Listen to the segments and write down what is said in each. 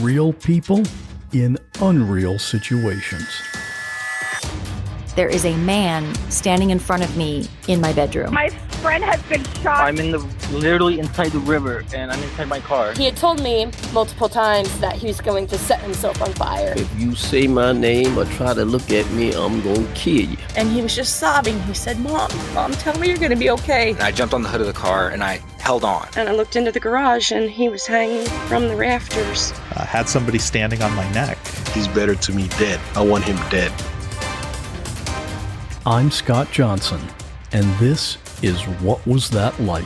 real people in unreal situations. There is a man standing in front of me in my bedroom. My friend has been shot. I'm literally inside the river, and I'm inside my car. He had told me multiple times that he was going to set himself on fire. If you say my name or try to look at me, I'm going to kill you. And he was just sobbing. He said, Mom, tell me you're going to be okay. And I jumped on the hood of the car, and I held on. And I looked into the garage, and he was hanging from the rafters. I had somebody standing on my neck. He's better to me dead. I want him dead. I'm Scott Johnson, and this is What Was That Like?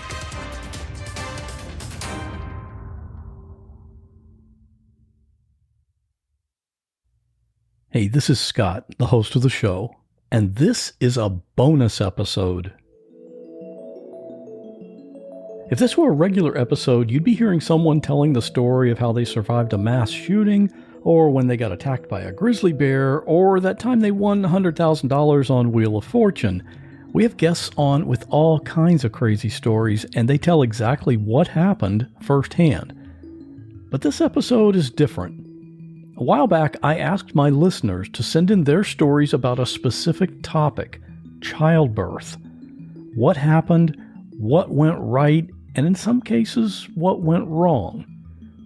Hey, this is Scott, the host of the show, and this is a bonus episode. If this were a regular episode, you'd be hearing someone telling the story of how they survived a mass shooting, or when they got attacked by a grizzly bear, or that time they won $100,000 on Wheel of Fortune. We have guests on with all kinds of crazy stories, and they tell exactly what happened firsthand. But this episode is different. A while back, I asked my listeners to send in their stories about a specific topic, childbirth. What happened, what went right, and in some cases, what went wrong.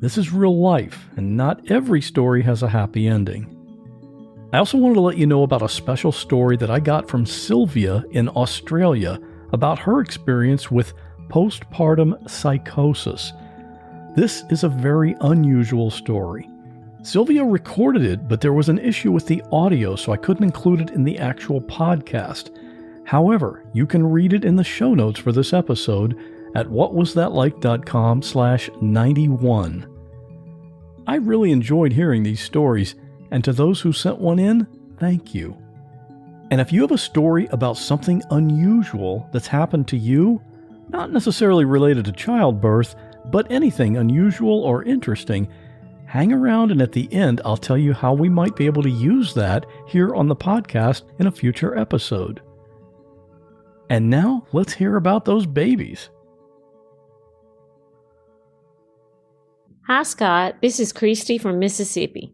This is real life, and not every story has a happy ending. I also wanted to let you know about a special story that I got from Sylvia in Australia about her experience with postpartum psychosis. This is a very unusual story. Sylvia recorded it, but there was an issue with the audio, so I couldn't include it in the actual podcast. However, you can read it in the show notes for this episode at whatwasthatlike.com/91. I really enjoyed hearing these stories, and to those who sent one in, thank you. And if you have a story about something unusual that's happened to you, not necessarily related to childbirth, but anything unusual or interesting, hang around and at the end I'll tell you how we might be able to use that here on the podcast in a future episode. And now, let's hear about those babies. Hi, Scott. This is Christy from Mississippi.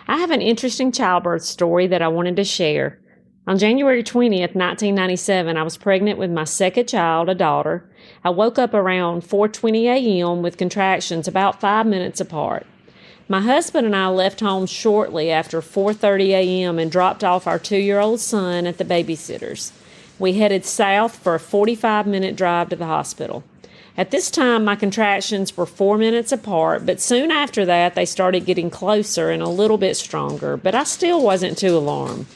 I have an interesting childbirth story that I wanted to share. On January 20th, 1997, I was pregnant with my second child, a daughter. I woke up around 4:20 a.m. with contractions about 5 minutes apart. My husband and I left home shortly after 4:30 a.m. and dropped off our 2-year-old son at the babysitter's. We headed south for a 45-minute drive to the hospital. At this time, my contractions were 4 minutes apart, but soon after that, they started getting closer and a little bit stronger, but I still wasn't too alarmed.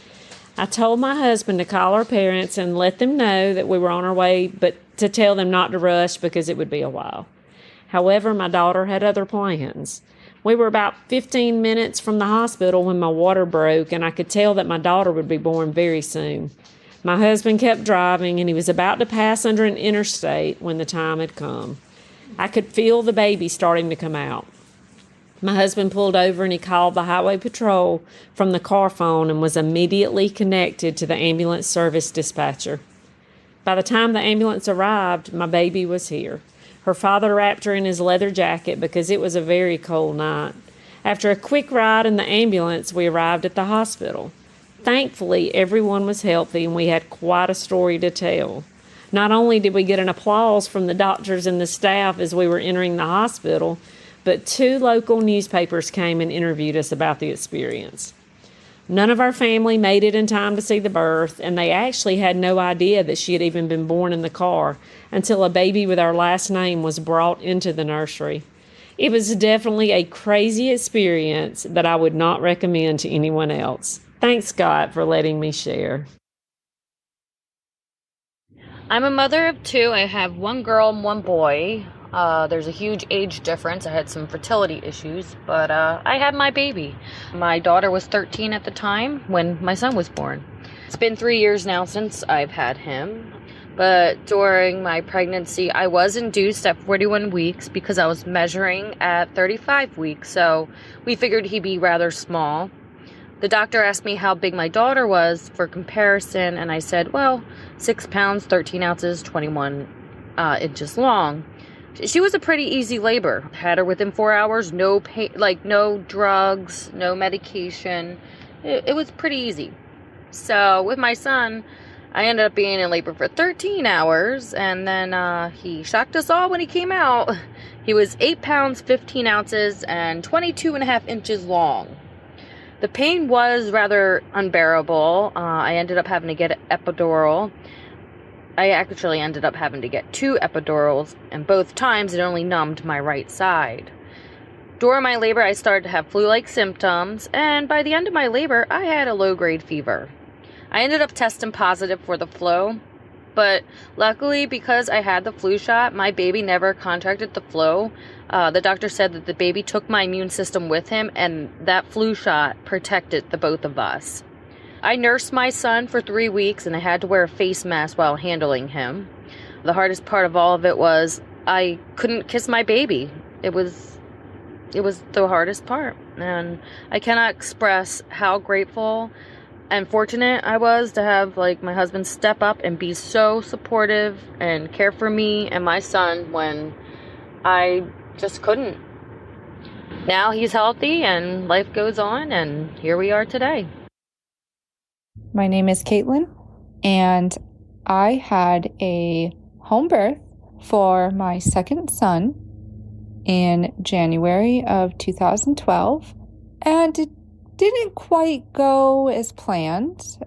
I told my husband to call our parents and let them know that we were on our way, but to tell them not to rush because it would be a while. However, my daughter had other plans. We were about 15 minutes from the hospital when my water broke, and I could tell that my daughter would be born very soon. My husband kept driving, and he was about to pass under an interstate when the time had come. I could feel the baby starting to come out. My husband pulled over and he called the highway patrol from the car phone and was immediately connected to the ambulance service dispatcher. By the time the ambulance arrived, my baby was here. Her father wrapped her in his leather jacket because it was a very cold night. After a quick ride in the ambulance, we arrived at the hospital. Thankfully, everyone was healthy and we had quite a story to tell. Not only did we get an applause from the doctors and the staff as we were entering the hospital, but 2 local newspapers came and interviewed us about the experience. None of our family made it in time to see the birth, and they actually had no idea that she had even been born in the car until a baby with our last name was brought into the nursery. It was definitely a crazy experience that I would not recommend to anyone else. Thanks, Scott, for letting me share. I'm a mother of 2. I have 1 girl and 1 boy. There's a huge age difference. I had some fertility issues, but I had my baby. My daughter was 13 at the time when my son was born. It's been 3 years now since I've had him, but during my pregnancy, I was induced at 41 weeks because I was measuring at 35 weeks, so we figured he'd be rather small. The doctor asked me how big my daughter was for comparison, and I said, well, 6 pounds, 13 ounces, 21 inches long. She was a pretty easy labor. Had her within 4 hours, no pain, like no drugs, no medication. It was pretty easy. So with my son, I ended up being in labor for 13 hours, and then he shocked us all when he came out. He was 8 pounds, 15 ounces, and 22.5 inches long. The pain was rather unbearable. I ended up having to get an epidural. I actually ended up having to get 2 epidurals, and both times it only numbed my right side. During my labor, I started to have flu-like symptoms, and by the end of my labor, I had a low-grade fever. I ended up testing positive for the flu, but luckily, because I had the flu shot, my baby never contracted the flu. The doctor said that the baby took my immune system with him, and that flu shot protected the both of us. I nursed my son for 3 weeks, and I had to wear a face mask while handling him. The hardest part of all of it was I couldn't kiss my baby. It was the hardest part, and I cannot express how grateful and fortunate I was to have my husband step up and be so supportive and care for me and my son when I just couldn't. Now he's healthy and life goes on, and here we are today. My name is Caitlin, and I had a home birth for my second son in January of 2012, and it didn't quite go as planned.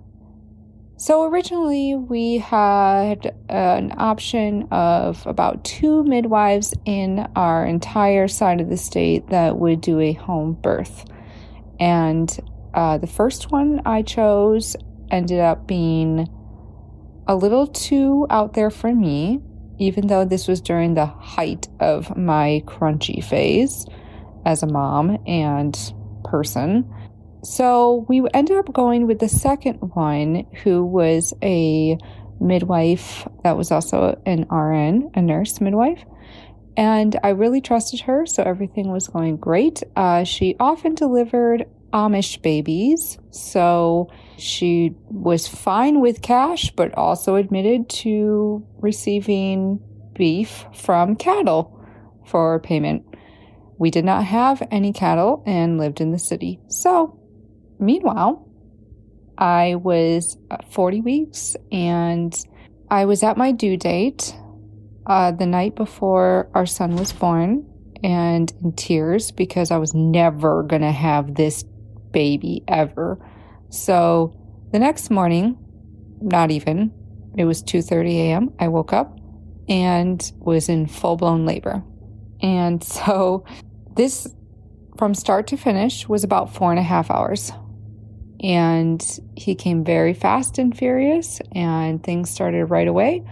So originally we had an option of about 2 midwives in our entire side of the state that would do a home birth. And the first one I chose ended up being a little too out there for me, even though this was during the height of my crunchy phase as a mom and person. So we ended up going with the second one, who was a midwife that was also an RN, a nurse midwife. And I really trusted her, so everything was going great. She often delivered Amish babies, so she was fine with cash, but also admitted to receiving beef from cattle for payment. We did not have any cattle and lived in the city. So, meanwhile, I was 40 weeks and I was at my due date the night before our son was born, and in tears because I was never going to have this baby ever. So the next morning, not even, it was 2:30 a.m. I woke up and was in full-blown labor. And so this, from start to finish, was about 4.5 hours. And he came very fast and furious, and things started right away.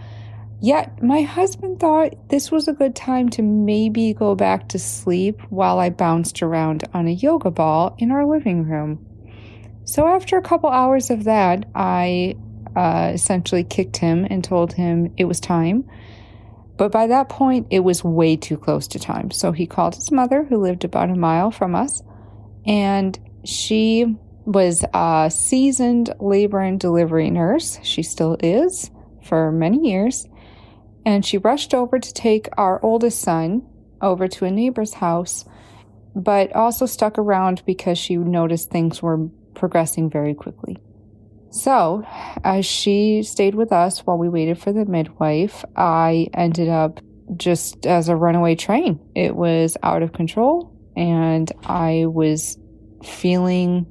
Yet my husband thought this was a good time to maybe go back to sleep while I bounced around on a yoga ball in our living room. So after a couple hours of that, I essentially kicked him and told him it was time. But by that point, it was way too close to time. So he called his mother, who lived about a mile from us, and she was a seasoned labor and delivery nurse. She still is for many years. And she rushed over to take our oldest son over to a neighbor's house, but also stuck around because she noticed things were progressing very quickly. So, as she stayed with us while we waited for the midwife, I ended up just as a runaway train. It was out of control, and I was feeling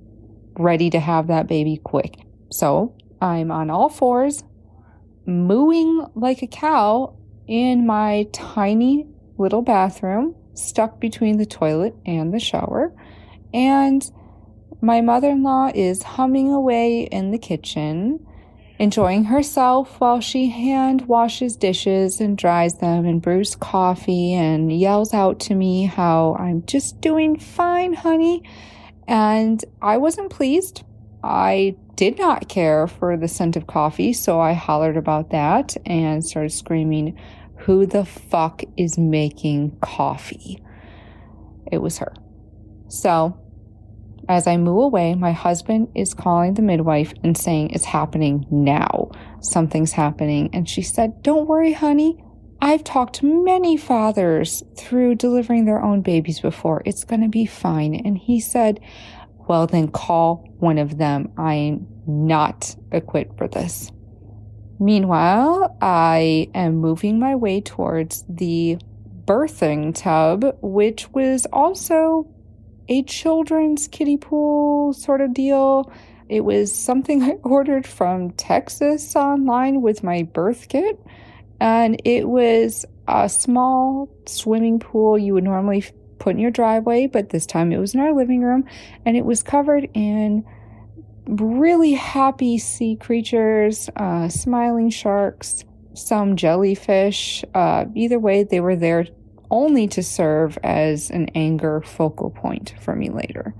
ready to have that baby quick. So, I'm on all fours, mooing like a cow in my tiny little bathroom, stuck between the toilet and the shower. And my mother-in-law is humming away in the kitchen, enjoying herself while she hand washes dishes and dries them and brews coffee and yells out to me how I'm just doing fine, honey. And I wasn't pleased. I did not care for the scent of coffee, so I hollered about that and started screaming, "Who the fuck is making coffee?" It was her. So, as I move away, my husband is calling the midwife and saying, "It's happening now. Something's happening." And she said, "Don't worry, honey. I've talked to many fathers through delivering their own babies before. It's going to be fine. And he said, well, then call one of them. I'm not equipped for this. Meanwhile, I am moving my way towards the birthing tub, which was also a children's kiddie pool sort of deal. It was something I ordered from Texas online with my birth kit. And it was a small swimming pool you would normally put in your driveway, but this time it was in our living room, and it was covered in really happy sea creatures, smiling sharks, some jellyfish. Either way, they were there only to serve as an anger focal point for me later.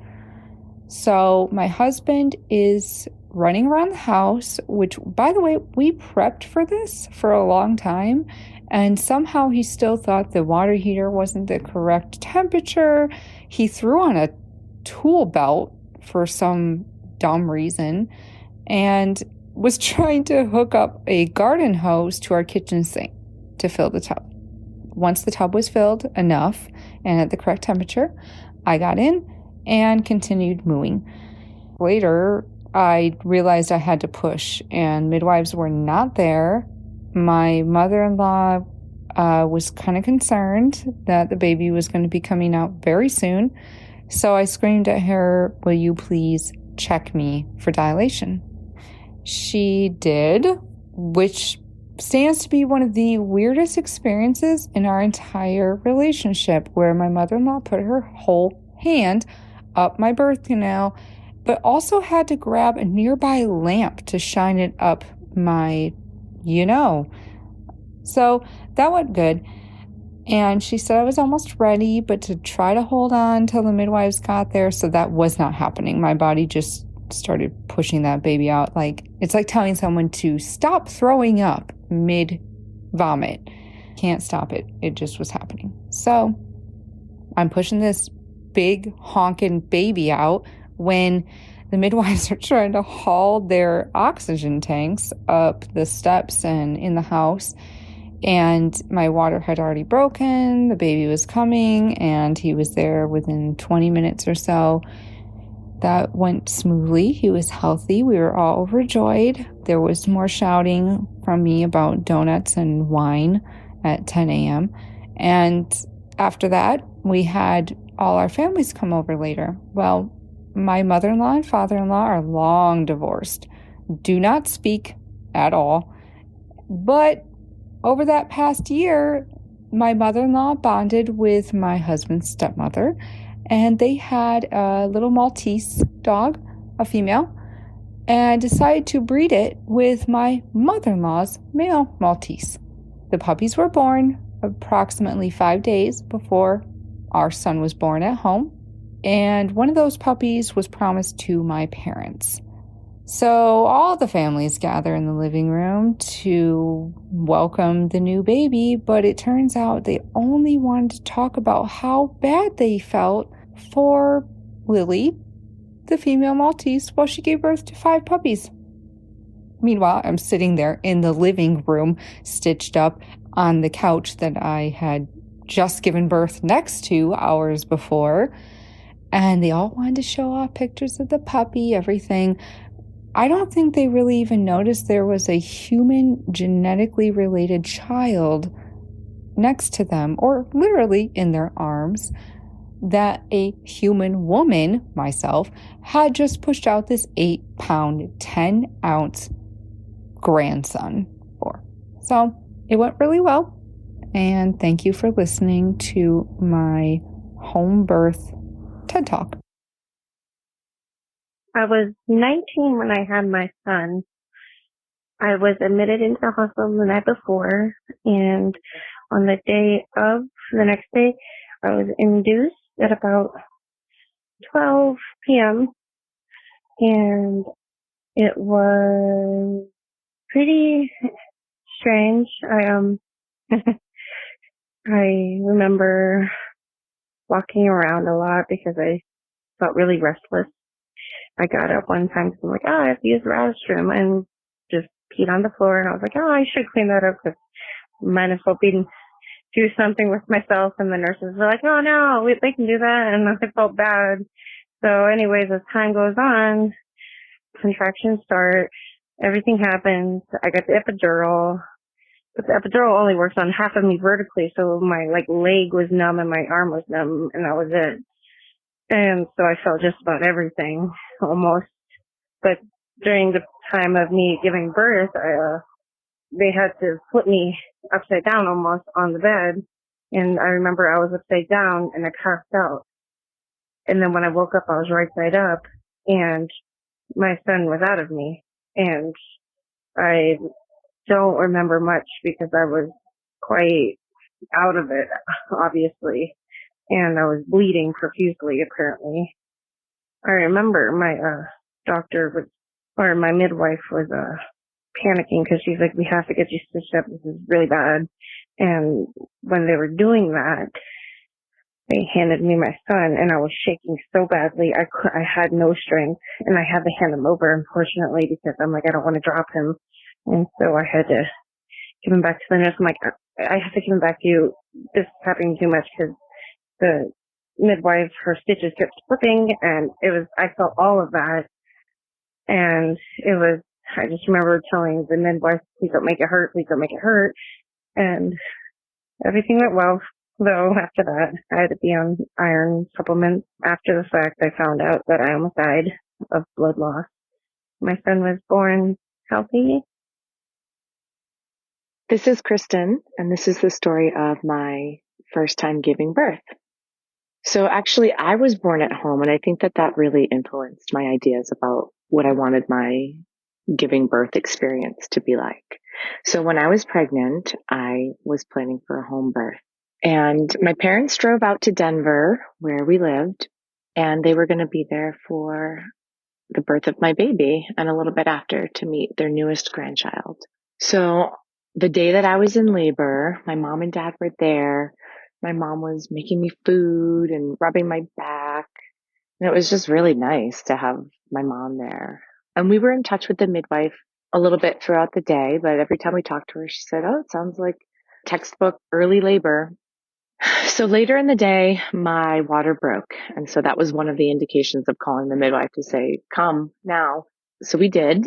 So my husband is running around the house, which, by the way, we prepped for this for a long time, and somehow he still thought the water heater wasn't the correct temperature. He threw on a tool belt for some dumb reason and was trying to hook up a garden hose to our kitchen sink to fill the tub. Once the tub was filled enough and at the correct temperature, I got in and continued mooing. Later, I realized I had to push, and midwives were not there. My mother-in-law was kind of concerned that the baby was going to be coming out very soon. So I screamed at her, will you please check me for dilation? She did, which stands to be one of the weirdest experiences in our entire relationship, where my mother-in-law put her whole hand up my birth canal, but also had to grab a nearby lamp to shine it up my, So that went good. And she said I was almost ready, but to try to hold on till the midwives got there. So that was not happening. My body just started pushing that baby out. It's like telling someone to stop throwing up mid-vomit. Can't stop it. It just was happening. So I'm pushing this big honking baby out when the midwives are trying to haul their oxygen tanks up the steps and in the house. And my water had already broken. The baby was coming, and he was there within 20 minutes or so. That went smoothly. He was healthy. We were all overjoyed. There was more shouting from me about donuts and wine at 10 a.m. And after that, we had all our families come over later. Well, my mother-in-law and father-in-law are long divorced, do not speak at all. But over that past year, my mother-in-law bonded with my husband's stepmother, and they had a little Maltese dog, a female, and decided to breed it with my mother-in-law's male Maltese. The puppies were born approximately 5 days before our son was born at home, and one of those puppies was promised to my parents. So all the families gather in the living room to welcome the new baby, but it turns out they only wanted to talk about how bad they felt for Lily, the female Maltese, while she gave birth to 5 puppies. Meanwhile, I'm sitting there in the living room, stitched up on the couch that I had just given birth next to hours before, and they all wanted to show off pictures of the puppy, everything. I don't think they really even noticed there was a human genetically related child next to them, or literally in their arms, that a human woman, myself, had just pushed out this 8-pound, 10-ounce grandson for. So it went really well, and thank you for listening to my home birth TED Talk. I was 19 when I had my son. I was admitted into the hospital the night before, and on the next day, I was induced at about 12 p.m., and it was pretty strange. I remember walking around a lot because I felt really restless. I got up one time because I'm like, I have to use the restroom, and just peed on the floor, and I was like, I should clean that up because might as well do something with myself. And the nurses were like, oh no, they can do that. And I felt bad. So anyways, as time goes on, contractions start, everything happens. I got the epidural, but the epidural only works on half of me vertically. So my leg was numb and my arm was numb, and that was it. And so I felt just about everything almost. But during the time of me giving birth, they had to flip me upside down almost on the bed. And I remember I was upside down and I passed out. And then when I woke up, I was right side up and my son was out of me. And I don't remember much because I was quite out of it, obviously. And I was bleeding profusely, apparently. I remember my my midwife was panicking because she's like, we have to get you stitched up. This is really bad. And when they were doing that, they handed me my son, and I was shaking so badly. I had no strength, and I had to hand him over, unfortunately, because I'm like, I don't want to drop him. And so I had to give him back to the nurse. I'm like, I have to give him back to you. This is happening too much because the midwife, her stitches kept slipping, and I felt all of that. And I just remember telling the midwife, please don't make it hurt, please don't make it hurt. And everything went well. Though after that, I had to be on iron supplements. After the fact, I found out that I almost died of blood loss. My son was born healthy. This is Kristen, and this is the story of my first time giving birth. So actually, I was born at home, and I think that really influenced my ideas about what I wanted my giving birth experience to be like. So when I was pregnant, I was planning for a home birth. And my parents drove out to Denver, where we lived, and they were going to be there for the birth of my baby and a little bit after to meet their newest grandchild. So the day that I was in labor, my mom and dad were there. My mom was making me food and rubbing my back. And it was just really nice to have my mom there. And we were in touch with the midwife a little bit throughout the day, but every time we talked to her, she said, oh, it sounds like textbook early labor. So later in the day, my water broke. And so that was one of the indications of calling the midwife to say, come now. So we did.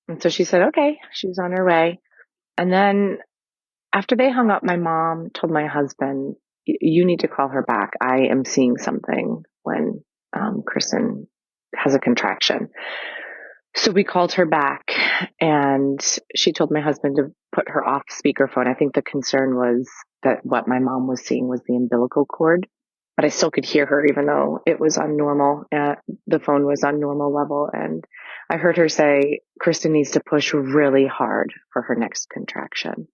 And so she said, okay, she was on her way. And then after they hung up, my mom told my husband, you need to call her back. I am seeing something when Kristen has a contraction. So we called her back, and she told my husband to put her off speakerphone. I think the concern was that what my mom was seeing was the umbilical cord, but I still could hear her even though it was on normal. The phone was on normal level, and I heard her say, Kristen needs to push really hard for her next contraction.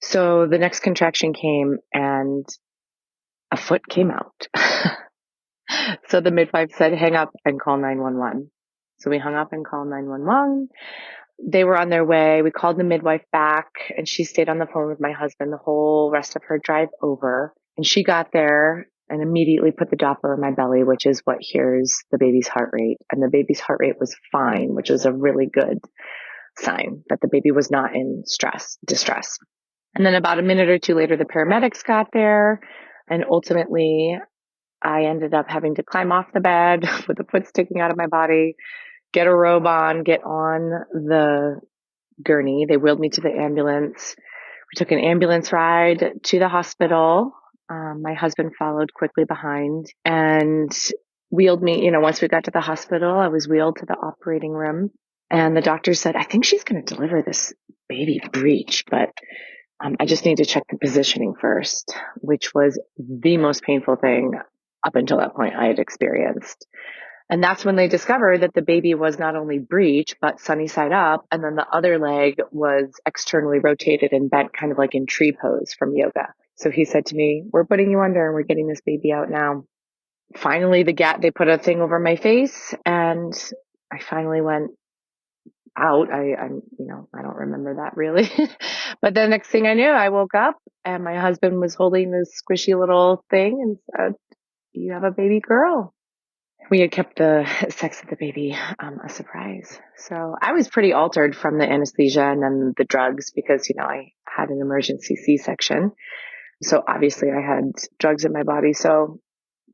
So the next contraction came, and a foot came out. So the midwife said, hang up and call 911. So we hung up and called 911. They were on their way. We called the midwife back, and she stayed on the phone with my husband the whole rest of her drive over. And she got there and immediately put the Doppler in my belly, which is what hears the baby's heart rate. And the baby's heart rate was fine, which was a really good sign that the baby was not in distress. And then about a minute or two later, the paramedics got there, and ultimately I ended up having to climb off the bed with a foot sticking out of my body, get a robe on, get on the gurney. They wheeled me to the ambulance. We took an ambulance ride to the hospital. My husband followed quickly behind and wheeled me. Once we got to the hospital, I was wheeled to the operating room, and the doctor said, I think she's going to deliver this baby breech, but I just need to check the positioning first, which was the most painful thing up until that point I had experienced. And that's when they discovered that the baby was not only breech, but sunny side up. And then the other leg was externally rotated and bent kind of like in tree pose from yoga. So he said to me, we're putting you under and we're getting this baby out now. Finally, they put a thing over my face, and I finally went out. I don't remember that really. But the next thing I knew, I woke up and my husband was holding this squishy little thing and said, you have a baby girl. We had kept the sex of the baby a surprise. So I was pretty altered from the anesthesia and then the drugs because, I had an emergency C-section. So obviously I had drugs in my body. So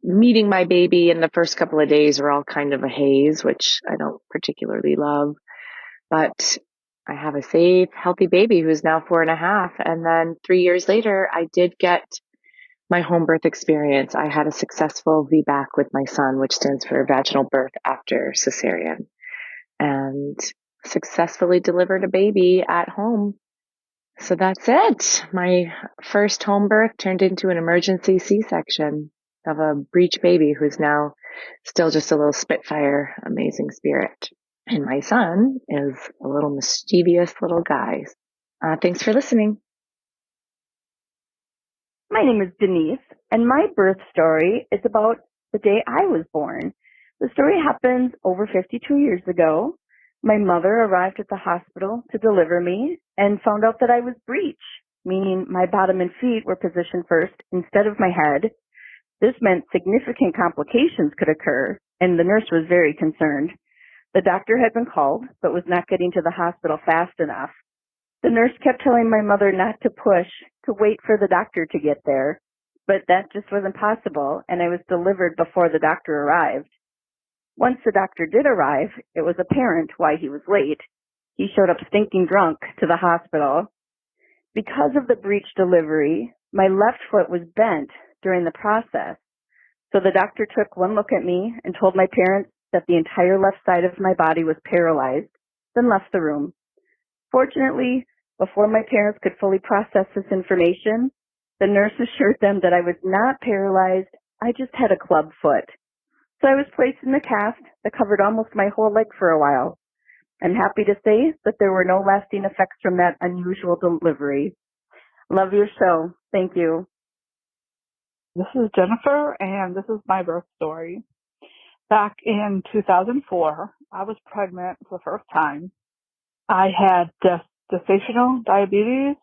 meeting my baby in the first couple of days were all kind of a haze, which I don't particularly love. But I have a safe, healthy baby who's now 4.5. And then 3 years later, I did get my home birth experience. I had a successful VBAC with my son, which stands for vaginal birth after cesarean, and successfully delivered a baby at home. So that's it. My first home birth turned into an emergency C-section of a breech baby who's now still just a little Spitfire, amazing spirit. And my son is a little mischievous little guy. Thanks for listening. My name is Denise, and my birth story is about the day I was born. The story happens over 52 years ago. My mother arrived at the hospital to deliver me and found out that I was breech, meaning my bottom and feet were positioned first instead of my head. This meant significant complications could occur, and the nurse was very concerned. The doctor had been called, but was not getting to the hospital fast enough. The nurse kept telling my mother not to push, to wait for the doctor to get there, but that just wasn't possible, and I was delivered before the doctor arrived. Once the doctor did arrive, it was apparent why he was late. He showed up stinking drunk to the hospital. Because of the breech delivery, my left foot was bent during the process, so the doctor took one look at me and told my parents that the entire left side of my body was paralyzed, then left the room. Fortunately, before my parents could fully process this information, the nurse assured them that I was not paralyzed, I just had a club foot. So I was placed in a cast that covered almost my whole leg for a while. I'm happy to say that there were no lasting effects from that unusual delivery. Love your show. Thank you. This is Jennifer, and this is my birth story. Back in 2004, I was pregnant for the first time. I had gestational diabetes,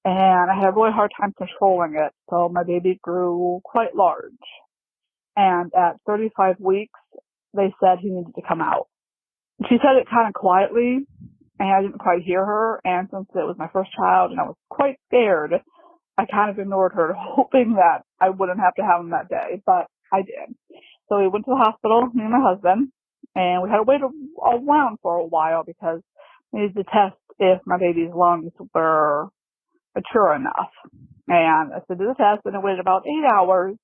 and I had a really hard time controlling it, so my baby grew quite large. And at 35 weeks, they said he needed to come out. She said it kind of quietly, and I didn't quite hear her, and since it was my first child and I was quite scared, I kind of ignored her, hoping that I wouldn't have to have him that day, but I did. So we went to the hospital, me and my husband, and we had to wait around for a while because we needed to test if my baby's lungs were mature enough. And so I did the test, and I waited about 8 hours,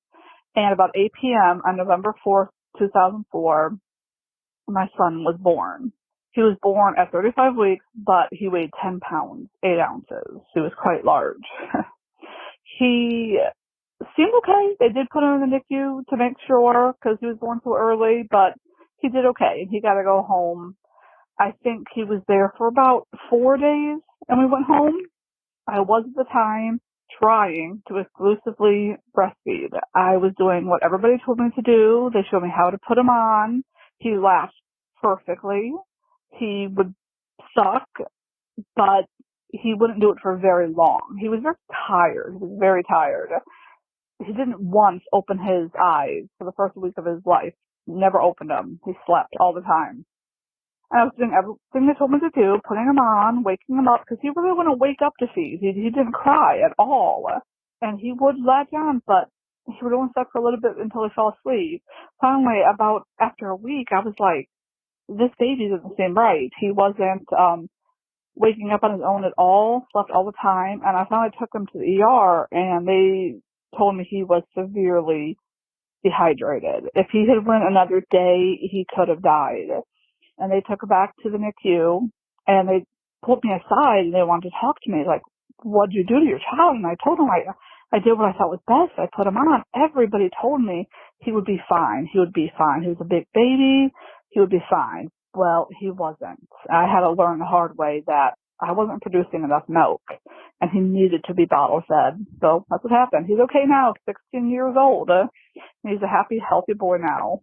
and about 8 p.m. on November 4th, 2004, my son was born. He was born at 35 weeks, but he weighed 10 pounds, 8 ounces. He was quite large. He seemed okay. They did put him in the NICU to make sure because he was born so early, but he did okay. He got to go home. I think he was there for about 4 days, and we went home. I was at the time trying to exclusively breastfeed. I was doing what everybody told me to do. They showed me how to put him on. He latched perfectly. He would suck, but he wouldn't do it for very long. He was very tired. He was very tired. He didn't once open his eyes for the first week of his life. Never opened them. He slept all the time. And I was doing everything they told me to do, putting him on, waking him up, because he really wouldn't wake up to feed. He didn't cry at all. And he would latch on, but he would only suck for a little bit until he fell asleep. Finally, about after a week, I was like, this baby doesn't seem right. He wasn't waking up on his own at all, slept all the time. And I finally took him to the ER, and they told me he was severely dehydrated. If he had went another day, he could have died. And they took her back to the NICU, and they pulled me aside, and they wanted to talk to me, like, what'd you do to your child? And I told them I did what I thought was best. I put him on. Everybody told me he would be fine. He would be fine. He was a big baby. He would be fine. Well, he wasn't. I had to learn the hard way that I wasn't producing enough milk, and he needed to be bottle fed. So that's what happened. He's okay now, 16 years old. He's a happy, healthy boy now.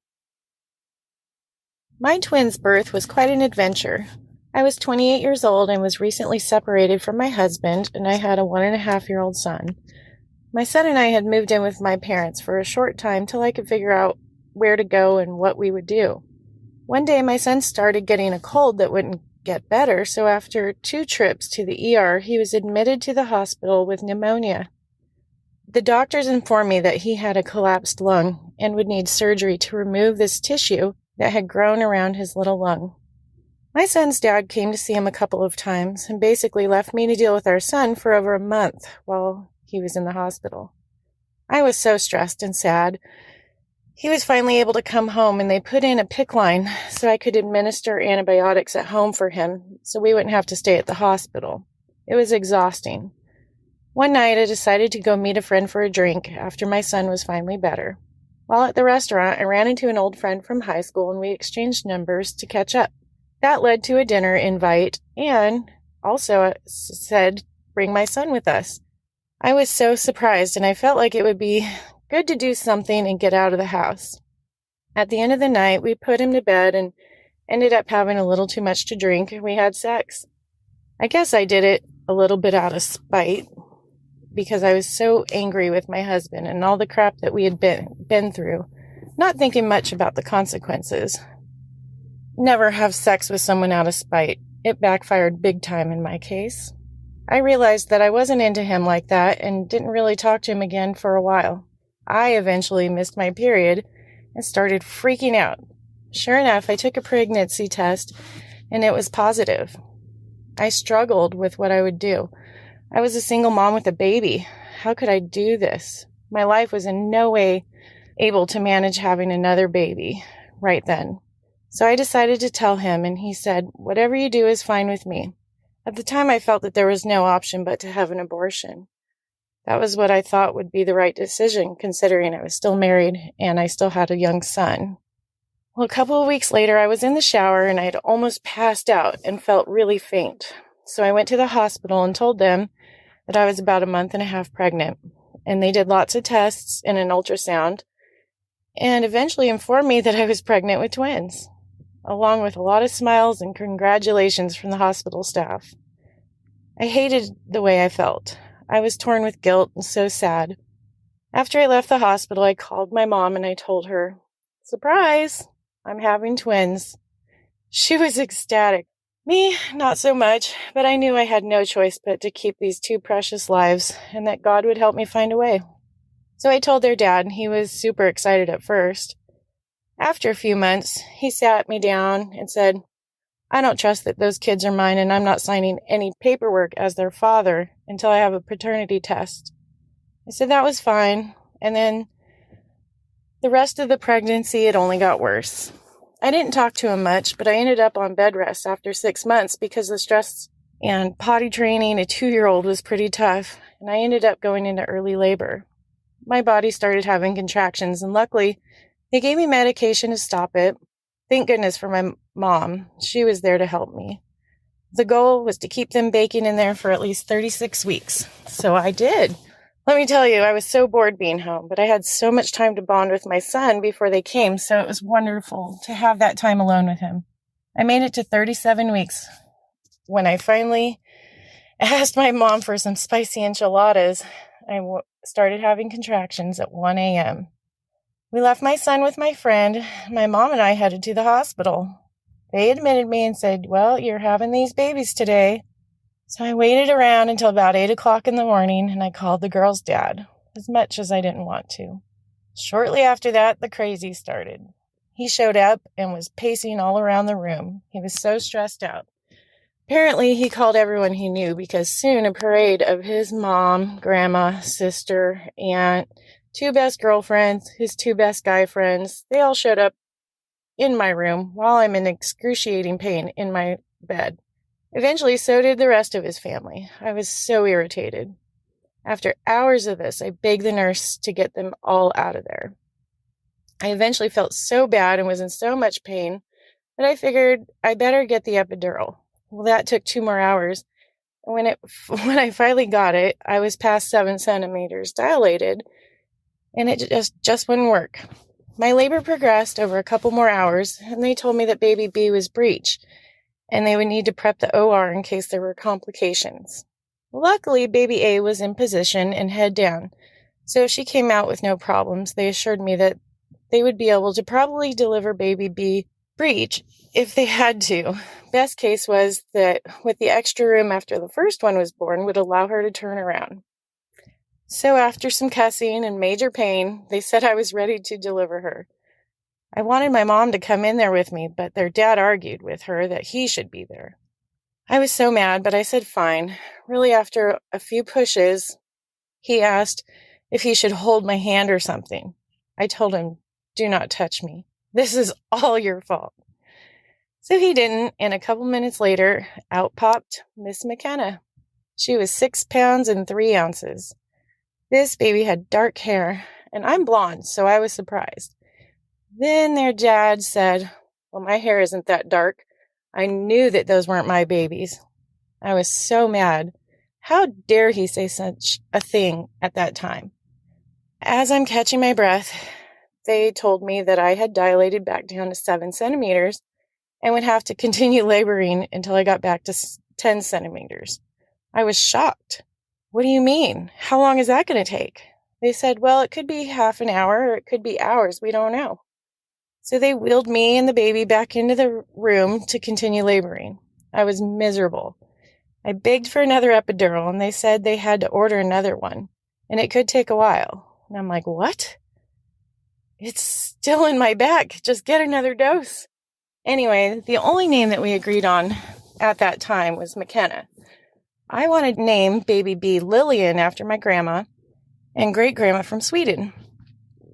My twins' birth was quite an adventure. I was 28 years old and was recently separated from my husband, and I had a 1.5-year-old son. My son and I had moved in with my parents for a short time till I could figure out where to go and what we would do. One day, my son started getting a cold that wouldn't get better, so after 2 trips to the ER, he was admitted to the hospital with pneumonia. The doctors informed me that he had a collapsed lung and would need surgery to remove this tissue that had grown around his little lung. My son's dad came to see him a couple of times and basically left me to deal with our son for over a month while he was in the hospital. I was so stressed and sad. He was finally able to come home, and they put in a PICC line so I could administer antibiotics at home for him so we wouldn't have to stay at the hospital. It was exhausting. One night, I decided to go meet a friend for a drink after my son was finally better. While at the restaurant, I ran into an old friend from high school, and we exchanged numbers to catch up. That led to a dinner invite and also said, bring my son with us. I was so surprised, and I felt like it would be good to do something and get out of the house. At the end of the night, we put him to bed and ended up having a little too much to drink, and we had sex. I guess I did it a little bit out of spite because I was so angry with my husband and all the crap that we had been through, not thinking much about the consequences. Never have sex with someone out of spite. It backfired big time in my case. I realized that I wasn't into him like that and didn't really talk to him again for a while. I eventually missed my period and started freaking out. Sure enough, I took a pregnancy test and it was positive. I struggled with what I would do. I was a single mom with a baby. How could I do this? My life was in no way able to manage having another baby right then. So I decided to tell him, and he said, whatever you do is fine with me. At the time, I felt that there was no option but to have an abortion. That was what I thought would be the right decision, considering I was still married and I still had a young son. Well, a couple of weeks later, I was in the shower and I had almost passed out and felt really faint. So I went to the hospital and told them that I was about a month and a half pregnant. And they did lots of tests and an ultrasound and eventually informed me that I was pregnant with twins, along with a lot of smiles and congratulations from the hospital staff. I hated the way I felt. I was torn with guilt and so sad. After I left the hospital, I called my mom and I told her, surprise, I'm having twins. She was ecstatic. Me, not so much, but I knew I had no choice but to keep these 2 precious lives and that God would help me find a way. So I told their dad, and he was super excited at first. After a few months, he sat me down and said, I don't trust that those kids are mine, and I'm not signing any paperwork as their father until I have a paternity test. I said that was fine, and then the rest of the pregnancy, it only got worse. I didn't talk to him much, but I ended up on bed rest after 6 months because the stress and potty training a 2-year-old was pretty tough, and I ended up going into early labor. My body started having contractions, and luckily, they gave me medication to stop it. Thank goodness for my mom. She was there to help me. The goal was to keep them baking in there for at least 36 weeks. So I did. Let me tell you, I was so bored being home, but I had so much time to bond with my son before they came, so it was wonderful to have that time alone with him. I made it to 37 weeks when I finally asked my mom for some spicy enchiladas. I started having contractions at 1 a.m. We left my son with my friend. My mom and I headed to the hospital. They admitted me and said, well, you're having these babies today. So I waited around until about 8 o'clock in the morning, and I called the girl's dad, as much as I didn't want to. Shortly after that, the crazy started. He showed up and was pacing all around the room. He was so stressed out. Apparently, he called everyone he knew because soon a parade of his mom, grandma, sister, aunt, 2 best girlfriends, his 2 best guy friends, they all showed up in my room while I'm in excruciating pain in my bed. Eventually, so did the rest of his family. I was so irritated. After hours of this, I begged the nurse to get them all out of there. I eventually felt so bad and was in so much pain that I figured I better get the epidural. Well, that took 2 more hours. When I finally got it, I was past 7 centimeters dilated, and it just wouldn't work. My labor progressed over a couple more hours, and they told me that baby B was breech, and they would need to prep the OR in case there were complications. Luckily, baby A was in position and head down, so she came out with no problems. They assured me that they would be able to probably deliver baby B breech if they had to. Best case was that with the extra room after the first one was born would allow her to turn around. So after some cussing and major pain, they said I was ready to deliver her. I wanted my mom to come in there with me, but their dad argued with her that he should be there. I was so mad, but I said fine. Really, after a few pushes, he asked if he should hold my hand or something. I told him, do not touch me. This is all your fault. So he didn't, and a couple minutes later, out popped Miss McKenna. She was 6 pounds and 3 ounces. This baby had dark hair, and I'm blonde, so I was surprised. Then their dad said, well, my hair isn't that dark. I knew that those weren't my babies. I was so mad. How dare he say such a thing at that time? As I'm catching my breath, they told me that I had dilated back down to 7 centimeters and would have to continue laboring until I got back to 10 centimeters. I was shocked. What do you mean? How long is that going to take? They said, well, it could be half an hour or it could be hours. We don't know. So they wheeled me and the baby back into the room to continue laboring. I was miserable. I begged for another epidural, and they said they had to order another one, and it could take a while. And I'm like, what? It's still in my back. Just get another dose. Anyway, the only name that we agreed on at that time was McKenna. I wanted to name baby B Lillian after my grandma and great-grandma from Sweden.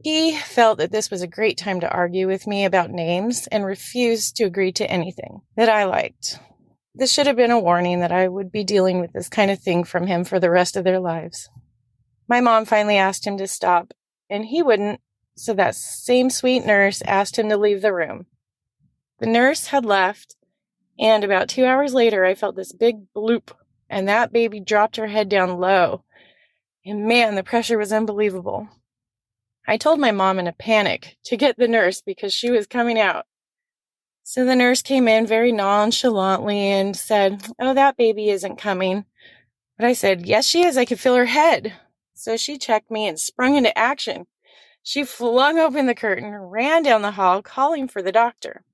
He felt that this was a great time to argue with me about names and refused to agree to anything that I liked. This should have been a warning that I would be dealing with this kind of thing from him for the rest of their lives. My mom finally asked him to stop, and he wouldn't, so that same sweet nurse asked him to leave the room. The nurse had left, and about 2 hours later, I felt this big bloop, and that baby dropped her head down low. And man, the pressure was unbelievable. I told my mom in a panic to get the nurse because she was coming out. So the nurse came in very nonchalantly and said, oh, that baby isn't coming. But I said, yes, she is. I could feel her head. So she checked me and sprung into action. She flung open the curtain, ran down the hall, calling for the doctor.